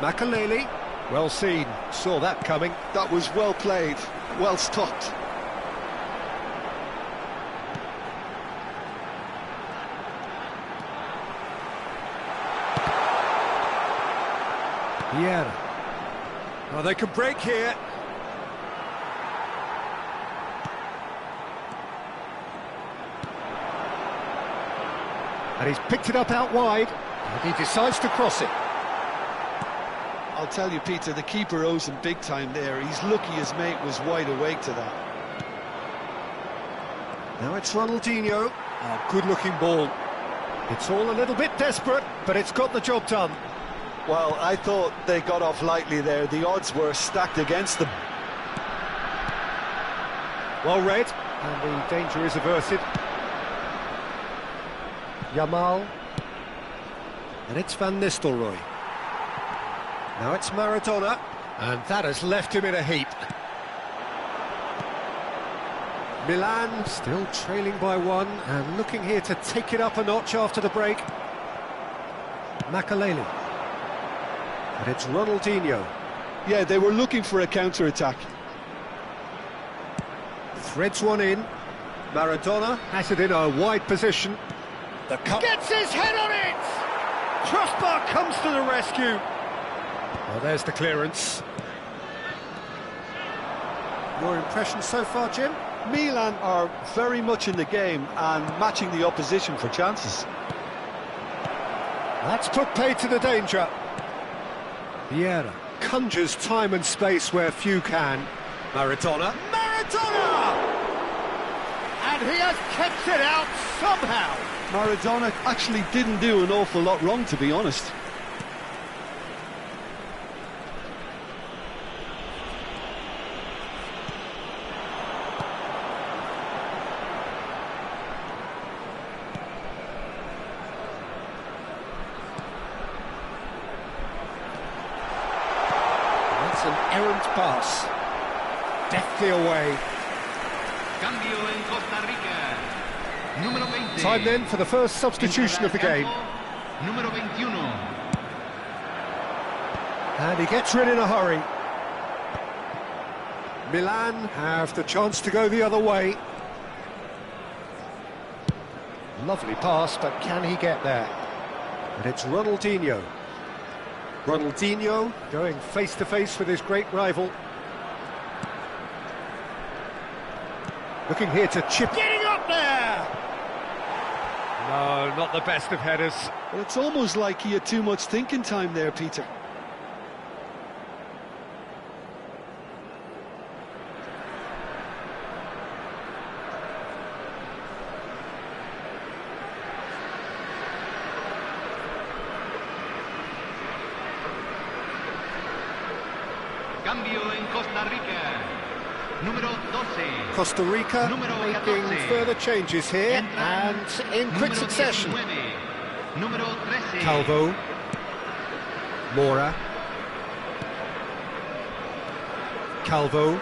A: Makaleli. Well seen. Saw that coming.
B: That was well played, well stopped.
A: Vieira. Oh, they could break here. And he's picked it up out wide. And he decides to cross it.
B: I'll tell you, Peter, the keeper owes him big time there. He's lucky his mate was wide awake to that.
A: Now it's Ronaldinho. Oh, good-looking ball. It's all a little bit desperate, but it's got the job done.
B: Well, I thought they got off lightly there. The odds were stacked against them.
A: Well read, and the danger is averted. Yamal. And it's Van Nistelrooy. Now it's Maradona, and that has left him in a heap. Milan still trailing by one, and looking here to take it up a notch after the break. Makaleli. And it's Ronaldinho.
B: Yeah, they were looking for a counter-attack.
A: Threads one in. Maradona has it in a wide position. The cup gets his head on it! Crossbar comes to the rescue. Well, there's the clearance. Your impression so far, Jim?
B: Milan are very much in the game and matching the opposition for chances.
A: That's put paid to the danger. Vieira conjures time and space where few can. Maradona. Maradona! And he has kept it out somehow.
B: Maradona actually didn't do an awful lot wrong, to be honest.
A: That's an errant pass. Deftly away.
E: Cambio en Costa Rica. Número 20.
A: Time then for the first substitution of the game.
E: Número 21.
A: And he gets rid in a hurry. Milan have the chance to go the other way. Lovely pass, but can he get there? And it's Ronaldinho. Ronaldinho going face-to-face with his great rival. Looking here to chip. Getting up there! No, not the best of headers.
B: Well, it's almost like he had too much thinking time there, Peter.
E: Cambio en Costa Rica. Número 12.
A: Costa Rica
E: Número
A: making
E: 14.
A: further changes here, and in quick
E: Número
A: succession.
E: 19. Número 13.
A: Calvo. Mora. Calvo.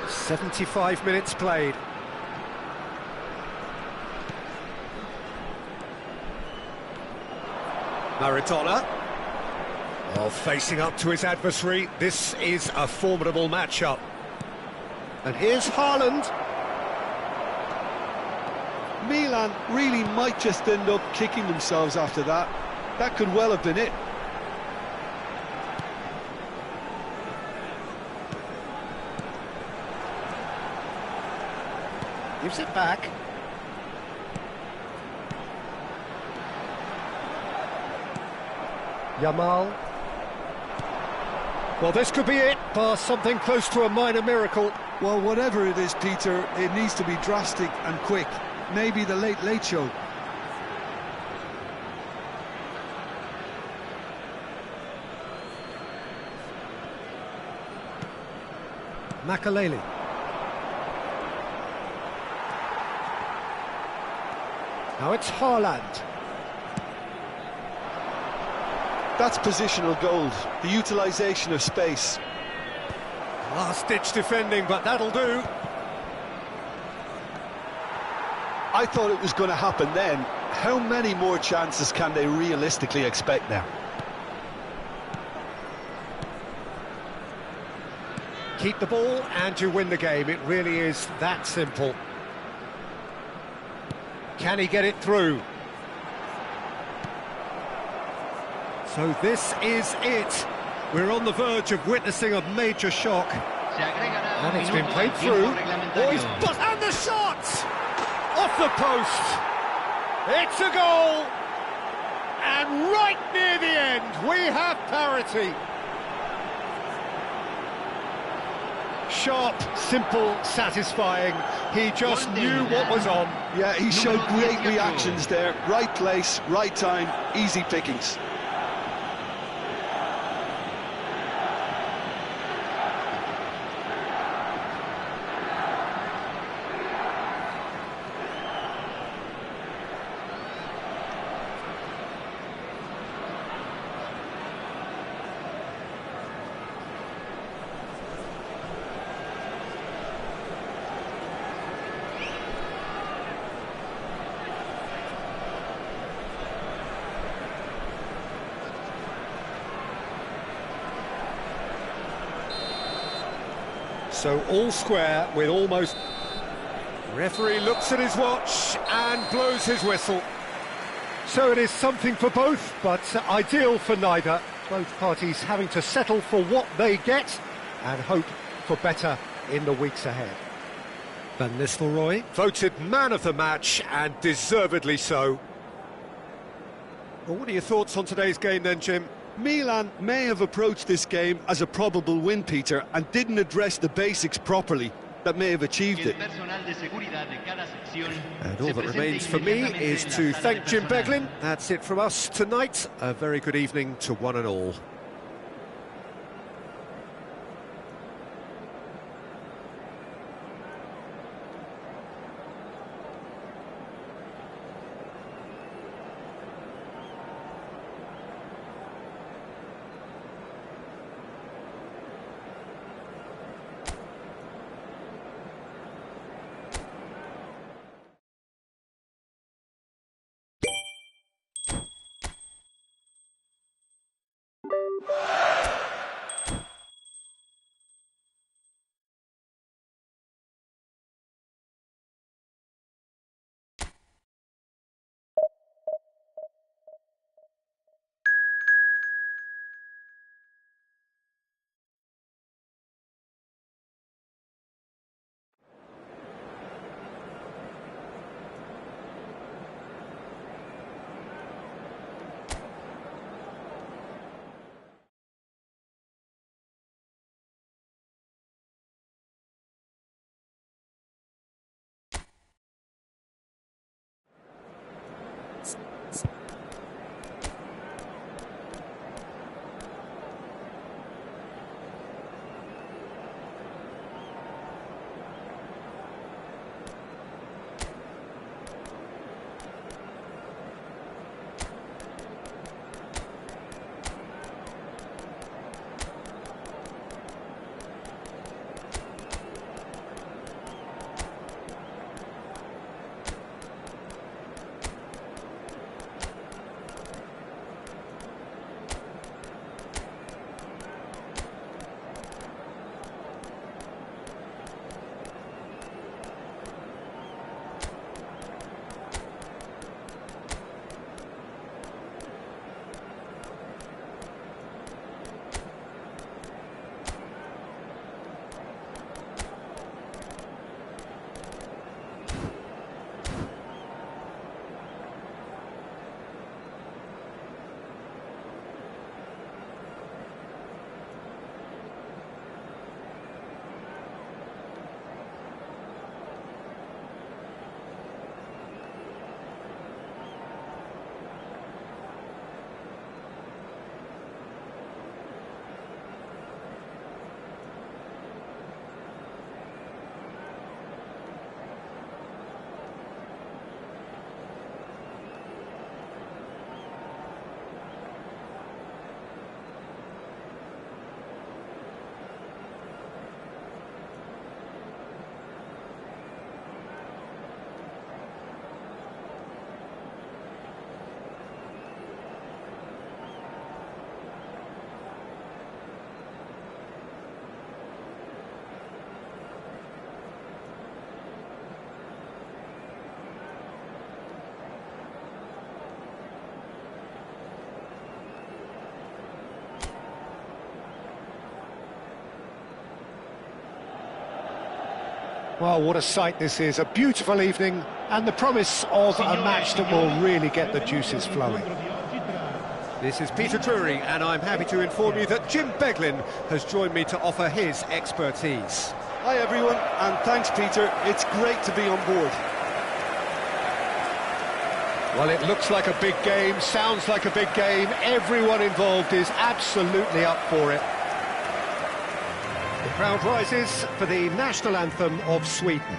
A: 75 minutes played. Maradona. Oh, facing up to his adversary. This is a formidable matchup. And here's Haaland.
B: Milan really might just end up kicking themselves after that. That could well have been it.
A: Gives it back. Yamal. Well, this could be it, bar something close to a minor miracle.
B: Well, whatever it is, Peter, it needs to be drastic and quick. Maybe the late show.
A: Makaleli. Now it's Haaland.
B: That's positional gold, the utilisation of space.
A: Last-ditch defending, but that'll do.
B: I thought it was going to happen then. How many more chances can they realistically expect now?
A: Keep the ball and you win the game. It really is that simple. Can he get it through? So this is it. We're on the verge of witnessing a major shock. And it's been played through. And the shot! Off the post. It's a goal. And right near the end, we have parity. Sharp, simple, satisfying. He just knew what was on.
B: Yeah, he showed great reactions there. Right place, right time, easy pickings.
A: So all square with almost... Referee looks at his watch and blows his whistle. So it is something for both, but ideal for neither. Both parties having to settle for what they get and hope for better in the weeks ahead. Van Nistelrooy voted man of the match, and deservedly so. Well, what are your thoughts on today's game then, Jim?
B: Milan may have approached this game as a probable win, Peter, and didn't address the basics properly that may have achieved it.
A: And all that remains for me is to thank Jim Beglin. That's it from us tonight. A very good evening to one and all. Well, what a sight this is. A beautiful evening and the promise of a match that will really get the juices flowing.
F: This is Peter Drury, and I'm happy to inform you that Jim Beglin has joined me to offer his expertise.
B: Hi everyone, and thanks Peter, it's great to be on board.
A: Well, it looks like a big game, sounds like a big game. Everyone involved is absolutely up for it. The crowd rises for the national anthem of Sweden.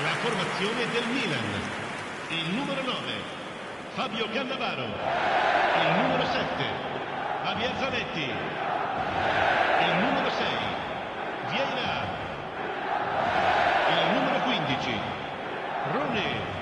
E: La formazione del Milan. Il numero 9, Fabio Cannavaro. Il numero 7, Javier Zanetti. Il numero 6, Vieira. Il numero 15, Rooney.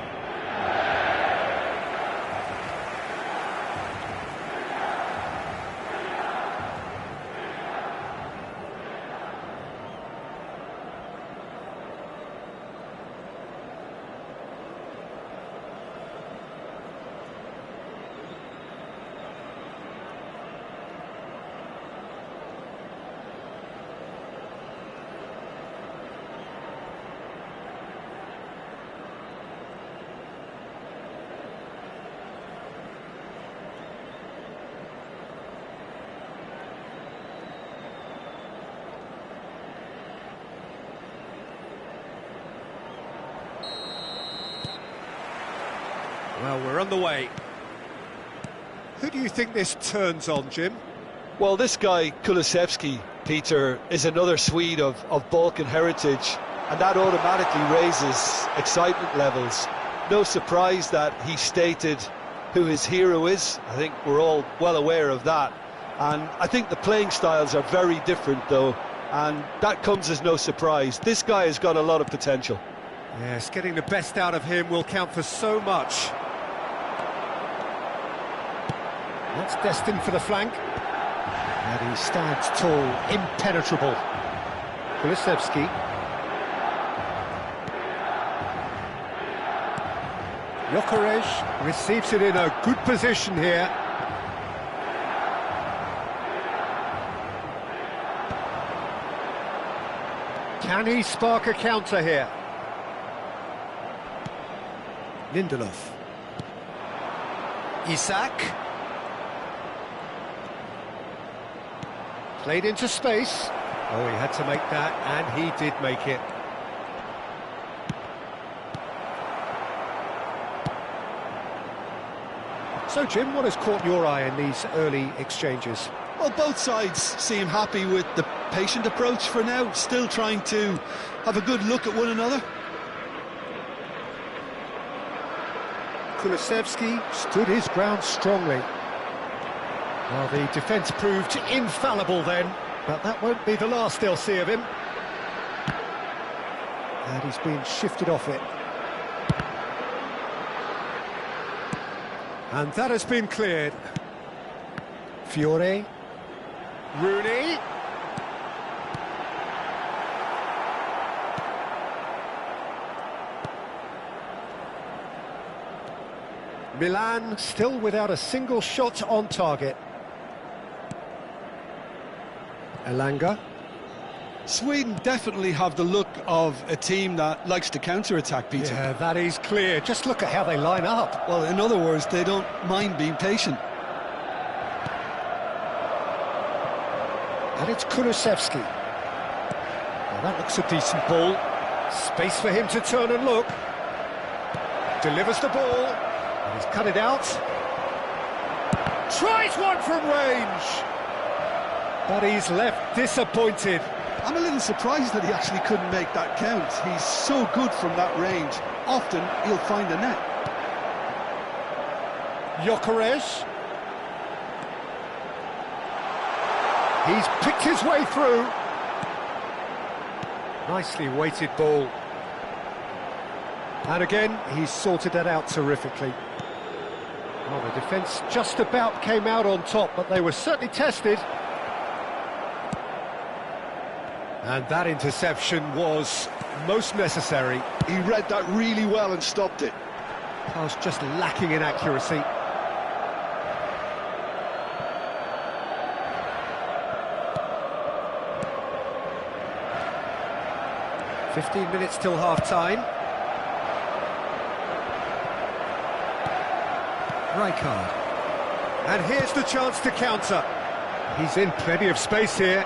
F: Well, we're on the way. Who do you think this turns on, Jim?
B: Well, this guy, Kulusevski, Peter, is another Swede of Balkan heritage, and that automatically raises excitement levels. No surprise that he stated who his hero is. I think we're all well aware of that. And I think the playing styles are very different, though, and that comes as no surprise. This guy has got a lot of potential.
F: Yes, getting the best out of him will count for so much.
A: That's destined for the flank. And he stands tall, impenetrable. Kulusevski. Jokerej receives it in a good position here. Can he spark a counter here? Lindelof. Isak. Played into space. Oh, he had to make that, and he did make it. So, Jim, what has caught your eye in these early exchanges?
D: Well, both sides seem happy with the patient approach for now, still trying to have a good look at one another.
A: Kulusevski stood his ground strongly. Well, the defence proved infallible then, but that won't be the last they'll see of him. And he's been shifted off it. And that has been cleared. Fiore. Rooney. Milan still without a single shot on target. Elanga.
D: Sweden definitely have the look of a team that likes to counter-attack, Peter.
A: Yeah, that is clear. Just look at how they line up.
D: Well, in other words, they don't mind being patient.
A: And it's Kulusevski. Well, that looks a decent ball. Space for him to turn and look. Delivers the ball. And he's cut it out. Tries one from range. But he's left disappointed.
D: I'm a little surprised that he actually couldn't make that count. He's so good from that range. Often he'll find a net.
A: Jokerej. He's picked his way through. Nicely weighted ball. And again, he's sorted that out terrifically. Well, the defence just about came out on top, but they were certainly tested. And that interception was most necessary.
B: He read that really well and stopped it.
A: Pass just lacking in accuracy. "15 minutes till half-time. Rijkaard. And here's the chance to counter. He's in plenty of space here.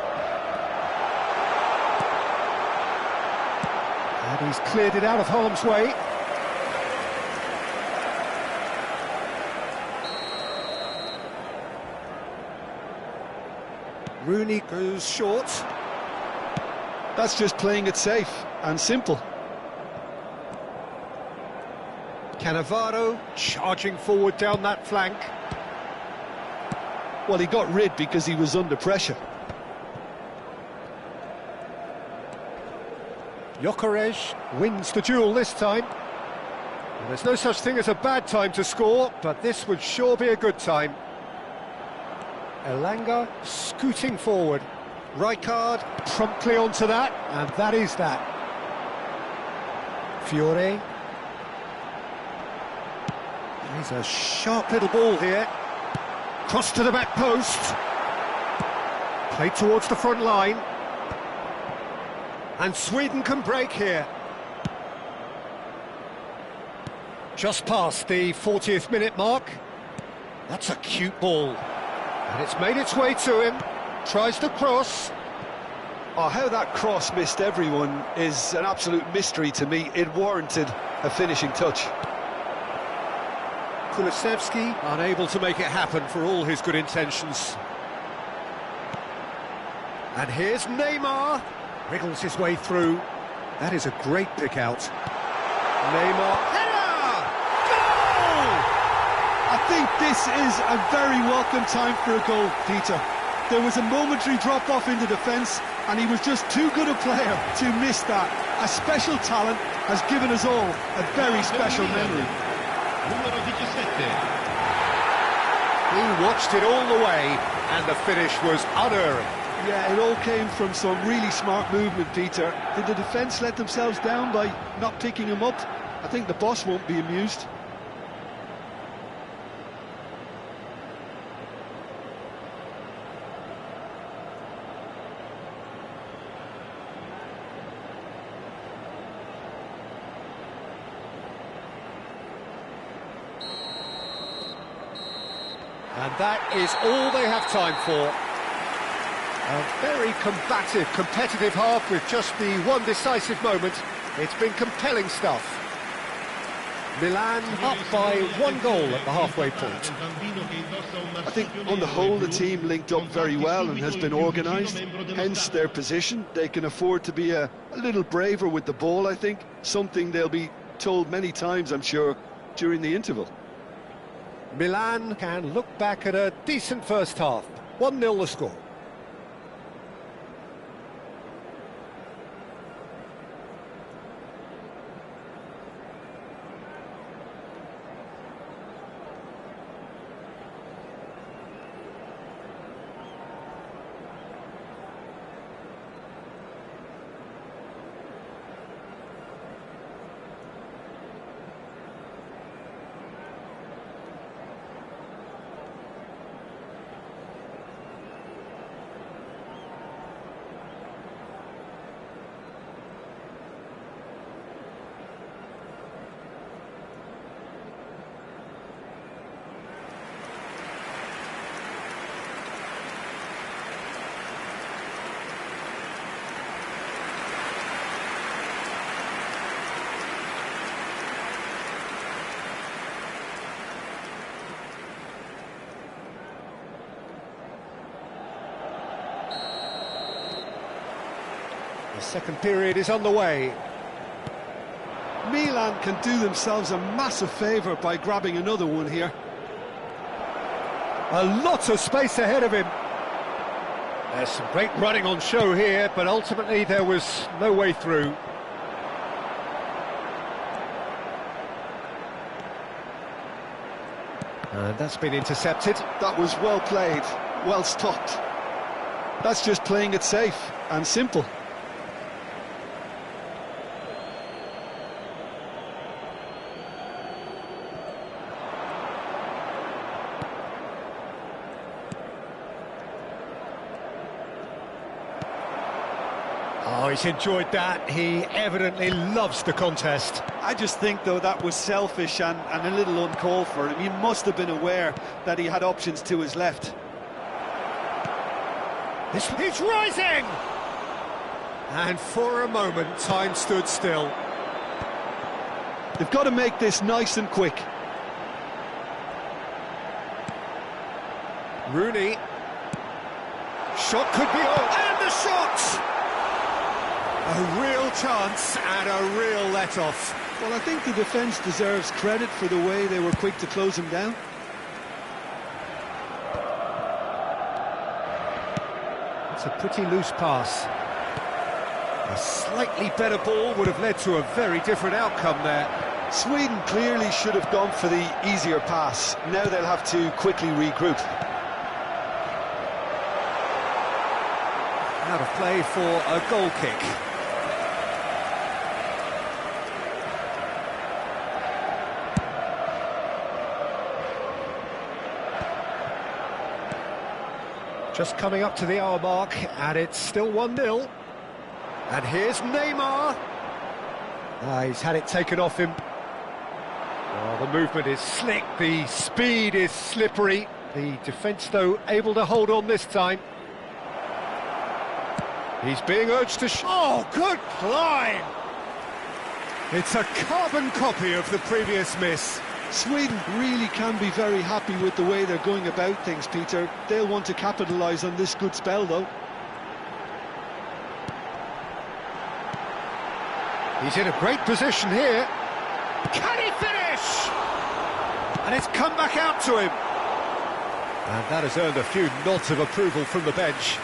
A: And he's cleared it out of harm's way. Rooney goes short.
B: That's just playing it safe and simple.
A: Cannavaro charging forward down that flank.
B: Well, he got rid because he was under pressure.
A: Gyökeres wins the duel this time. And there's no such thing as a bad time to score, but this would sure be a good time. Elanga scooting forward. Rijkaard promptly onto that, and that is that. Fiore. He's a sharp little ball here. Cross to the back post. Played towards the front line. And Sweden can break here. Just past the 40th minute mark. That's a cute ball. And it's made its way to him. Tries to cross.
B: Oh, how that cross missed everyone is an absolute mystery to me. It warranted a finishing touch.
A: Kulusevski unable to make it happen for all his good intentions. And here's Neymar. Wriggles his way through. That is a great pick out. Neymar. Header! Goal!
D: I think this is a very welcome time for a goal, Peter. There was a momentary drop-off into defence, and he was just too good a player to miss that. A special talent has given us all a very special memory.
E: Numero 17.
A: He watched it all the way, and the finish was unerring.
B: Yeah, it all came from some really smart movement, Peter. Did the defence let themselves down by not picking him up? I think the boss won't be amused.
A: And that is all they have time for. A very combative, competitive half with just the one decisive moment. It's been compelling stuff. Milan up by 1 goal at the halfway point.
B: I think on the whole the team linked up very well and has been organised, hence their position. They can afford to be a little braver with the ball, I think. Something they'll be told many times, I'm sure, during the interval.
A: Milan can look back at a decent first half. 1-0 the score. The second period is on the way.
B: Milan can do themselves a massive favour by grabbing another one here.
A: A lot of space ahead of him.
F: There's some great running on show here, but ultimately there was no way through. And that's been intercepted.
B: That was well played, well stopped. That's just playing it safe and simple.
F: Oh, he's enjoyed that. He evidently loves the contest.
B: I just think, though, that was selfish and a little uncalled for him. He must have been aware that he had options to his left.
F: He's rising! And for a moment, time stood still.
B: They've got to make this nice and quick.
F: Rooney. Shot could be on. And the shot! A real chance and a real let-off.
B: Well, I think the defence deserves credit for the way they were quick to close him down.
F: It's a pretty loose pass. A slightly better ball would have led to a very different outcome there.
B: Sweden clearly should have gone for the easier pass. Now they'll have to quickly regroup.
F: Out of play for a goal kick. Just coming up to the hour mark, and it's still 1-0. And here's Neymar. He's had it taken off him. Oh, the movement is slick, the speed is slippery. The defence, though, able to hold on this time. He's being urged to oh, good climb! It's a carbon copy of the previous miss.
B: Sweden really can be very happy with the way they're going about things, Peter. They'll want to capitalise on this good spell, though.
F: He's in a great position here. Can he finish? And it's come back out to him. And that has earned a few nods of approval from the bench.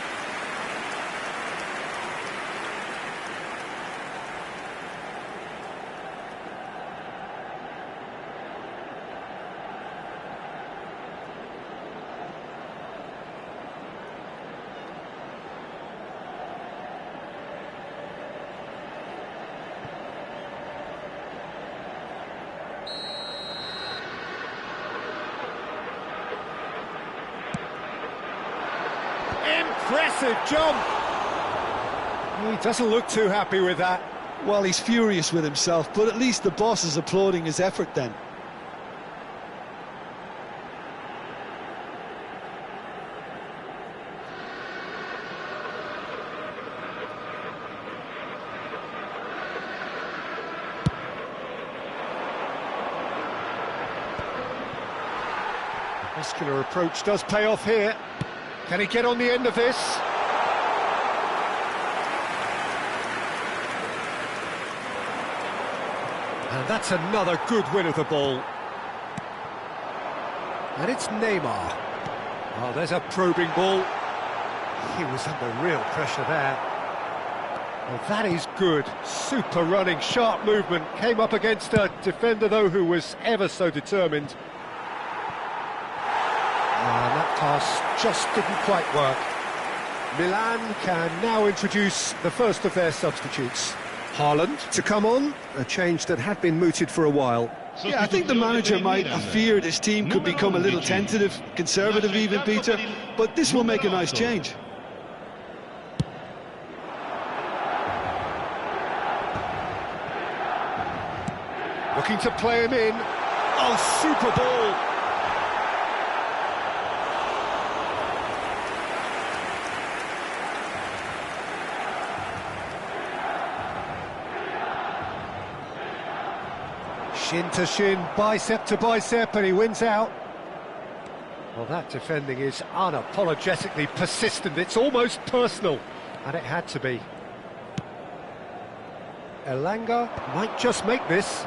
F: Impressive jump! He doesn't look too happy with that.
B: Well, he's furious with himself, but at least the boss is applauding his effort then.
F: The muscular approach does pay off here. Can he get on the end of this? And that's another good win of the ball. And it's Neymar. Oh, there's a probing ball. He was under real pressure there. Well, that is good. Super running, sharp movement. Came up against a defender, though, who was ever so determined. And that pass just didn't quite work. Milan can now introduce the first of their substitutes. Haaland to come on, a change that had been mooted for a while.
B: Yeah, I think the manager might have feared his team could become a little tentative, conservative even, Peter, but this will make a nice change.
F: Looking to play him in. Oh, super ball! Shin to shin, bicep to bicep, and he wins out. Well, that defending is unapologetically persistent. It's almost personal, and it had to be. Elanga might just make this.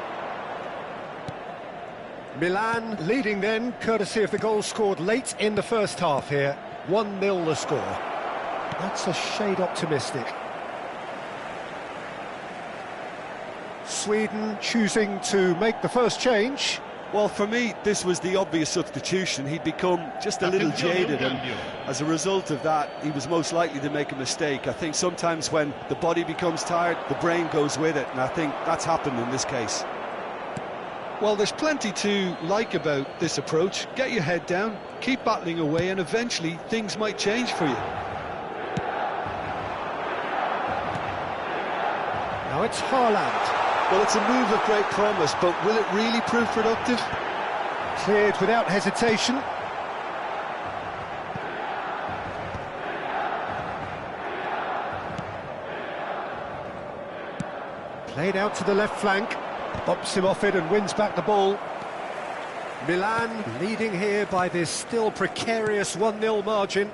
F: Milan leading then, courtesy of the goal scored late in the first half here. 1-0 the score. That's a shade optimistic. Sweden choosing to make the first change.
B: Well, for me, this was the obvious substitution. He'd become just a little jaded, and as a result of that, he was most likely to make a mistake. I think sometimes when the body becomes tired, the brain goes with it, and I think that's happened in this case.
D: Well, there's plenty to like about this approach. Get your head down, keep battling away, and eventually things might change for you.
F: Now it's Haaland.
B: Well, it's a move of great promise, but will it really prove productive?
F: Cleared without hesitation. Played out to the left flank. Bumps him off it and wins back the ball. Milan leading here by this still precarious 1-0 margin.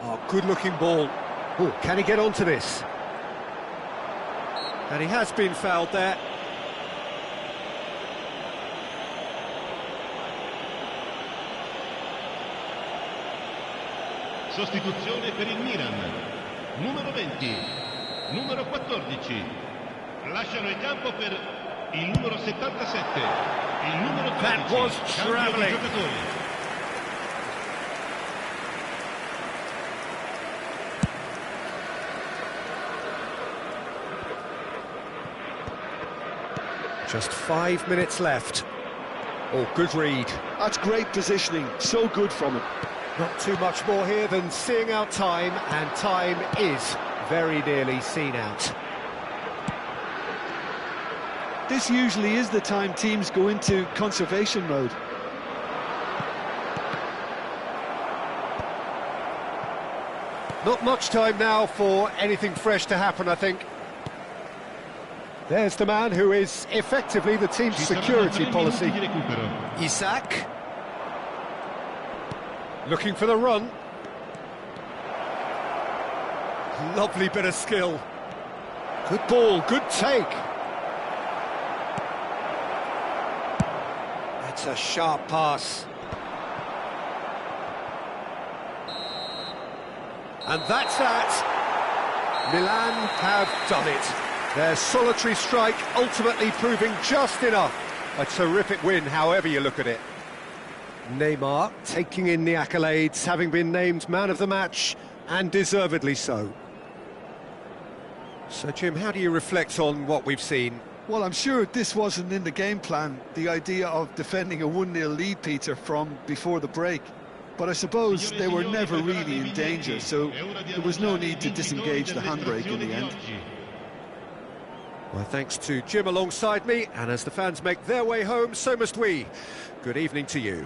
F: Oh, good-looking ball. Oh, can he get onto this? And he has been fouled there.
E: Sostituzione per il Milan. Numero 20, numero 14. Lasciano il campo per il numero 77, il numero 13.
F: That was travelling. Just 5 minutes left. Oh, good read.
B: That's great positioning, so good from him.
F: Not too much more here than seeing out time, and time is very nearly seen out.
D: This usually is the time teams go into conservation mode.
F: Not much time now for anything fresh to happen, I think. There's the man who is effectively the team's security policy. Isak. Looking for the run. Lovely bit of skill. Good ball, good take. That's a sharp pass. And that's that. Milan have done it. Their solitary strike ultimately proving just enough. A terrific win, however you look at it. Neymar taking in the accolades, having been named man of the match, and deservedly so. So, Jim, how do you reflect on what we've seen?
D: Well, I'm sure this wasn't in the game plan, the idea of defending a 1-0 lead, Peter, from before the break. But I suppose they were never really in danger, so there was no need to disengage the handbrake in the end.
F: Well, thanks to Jim alongside me, and as the fans make their way home, so must we. Good evening to you.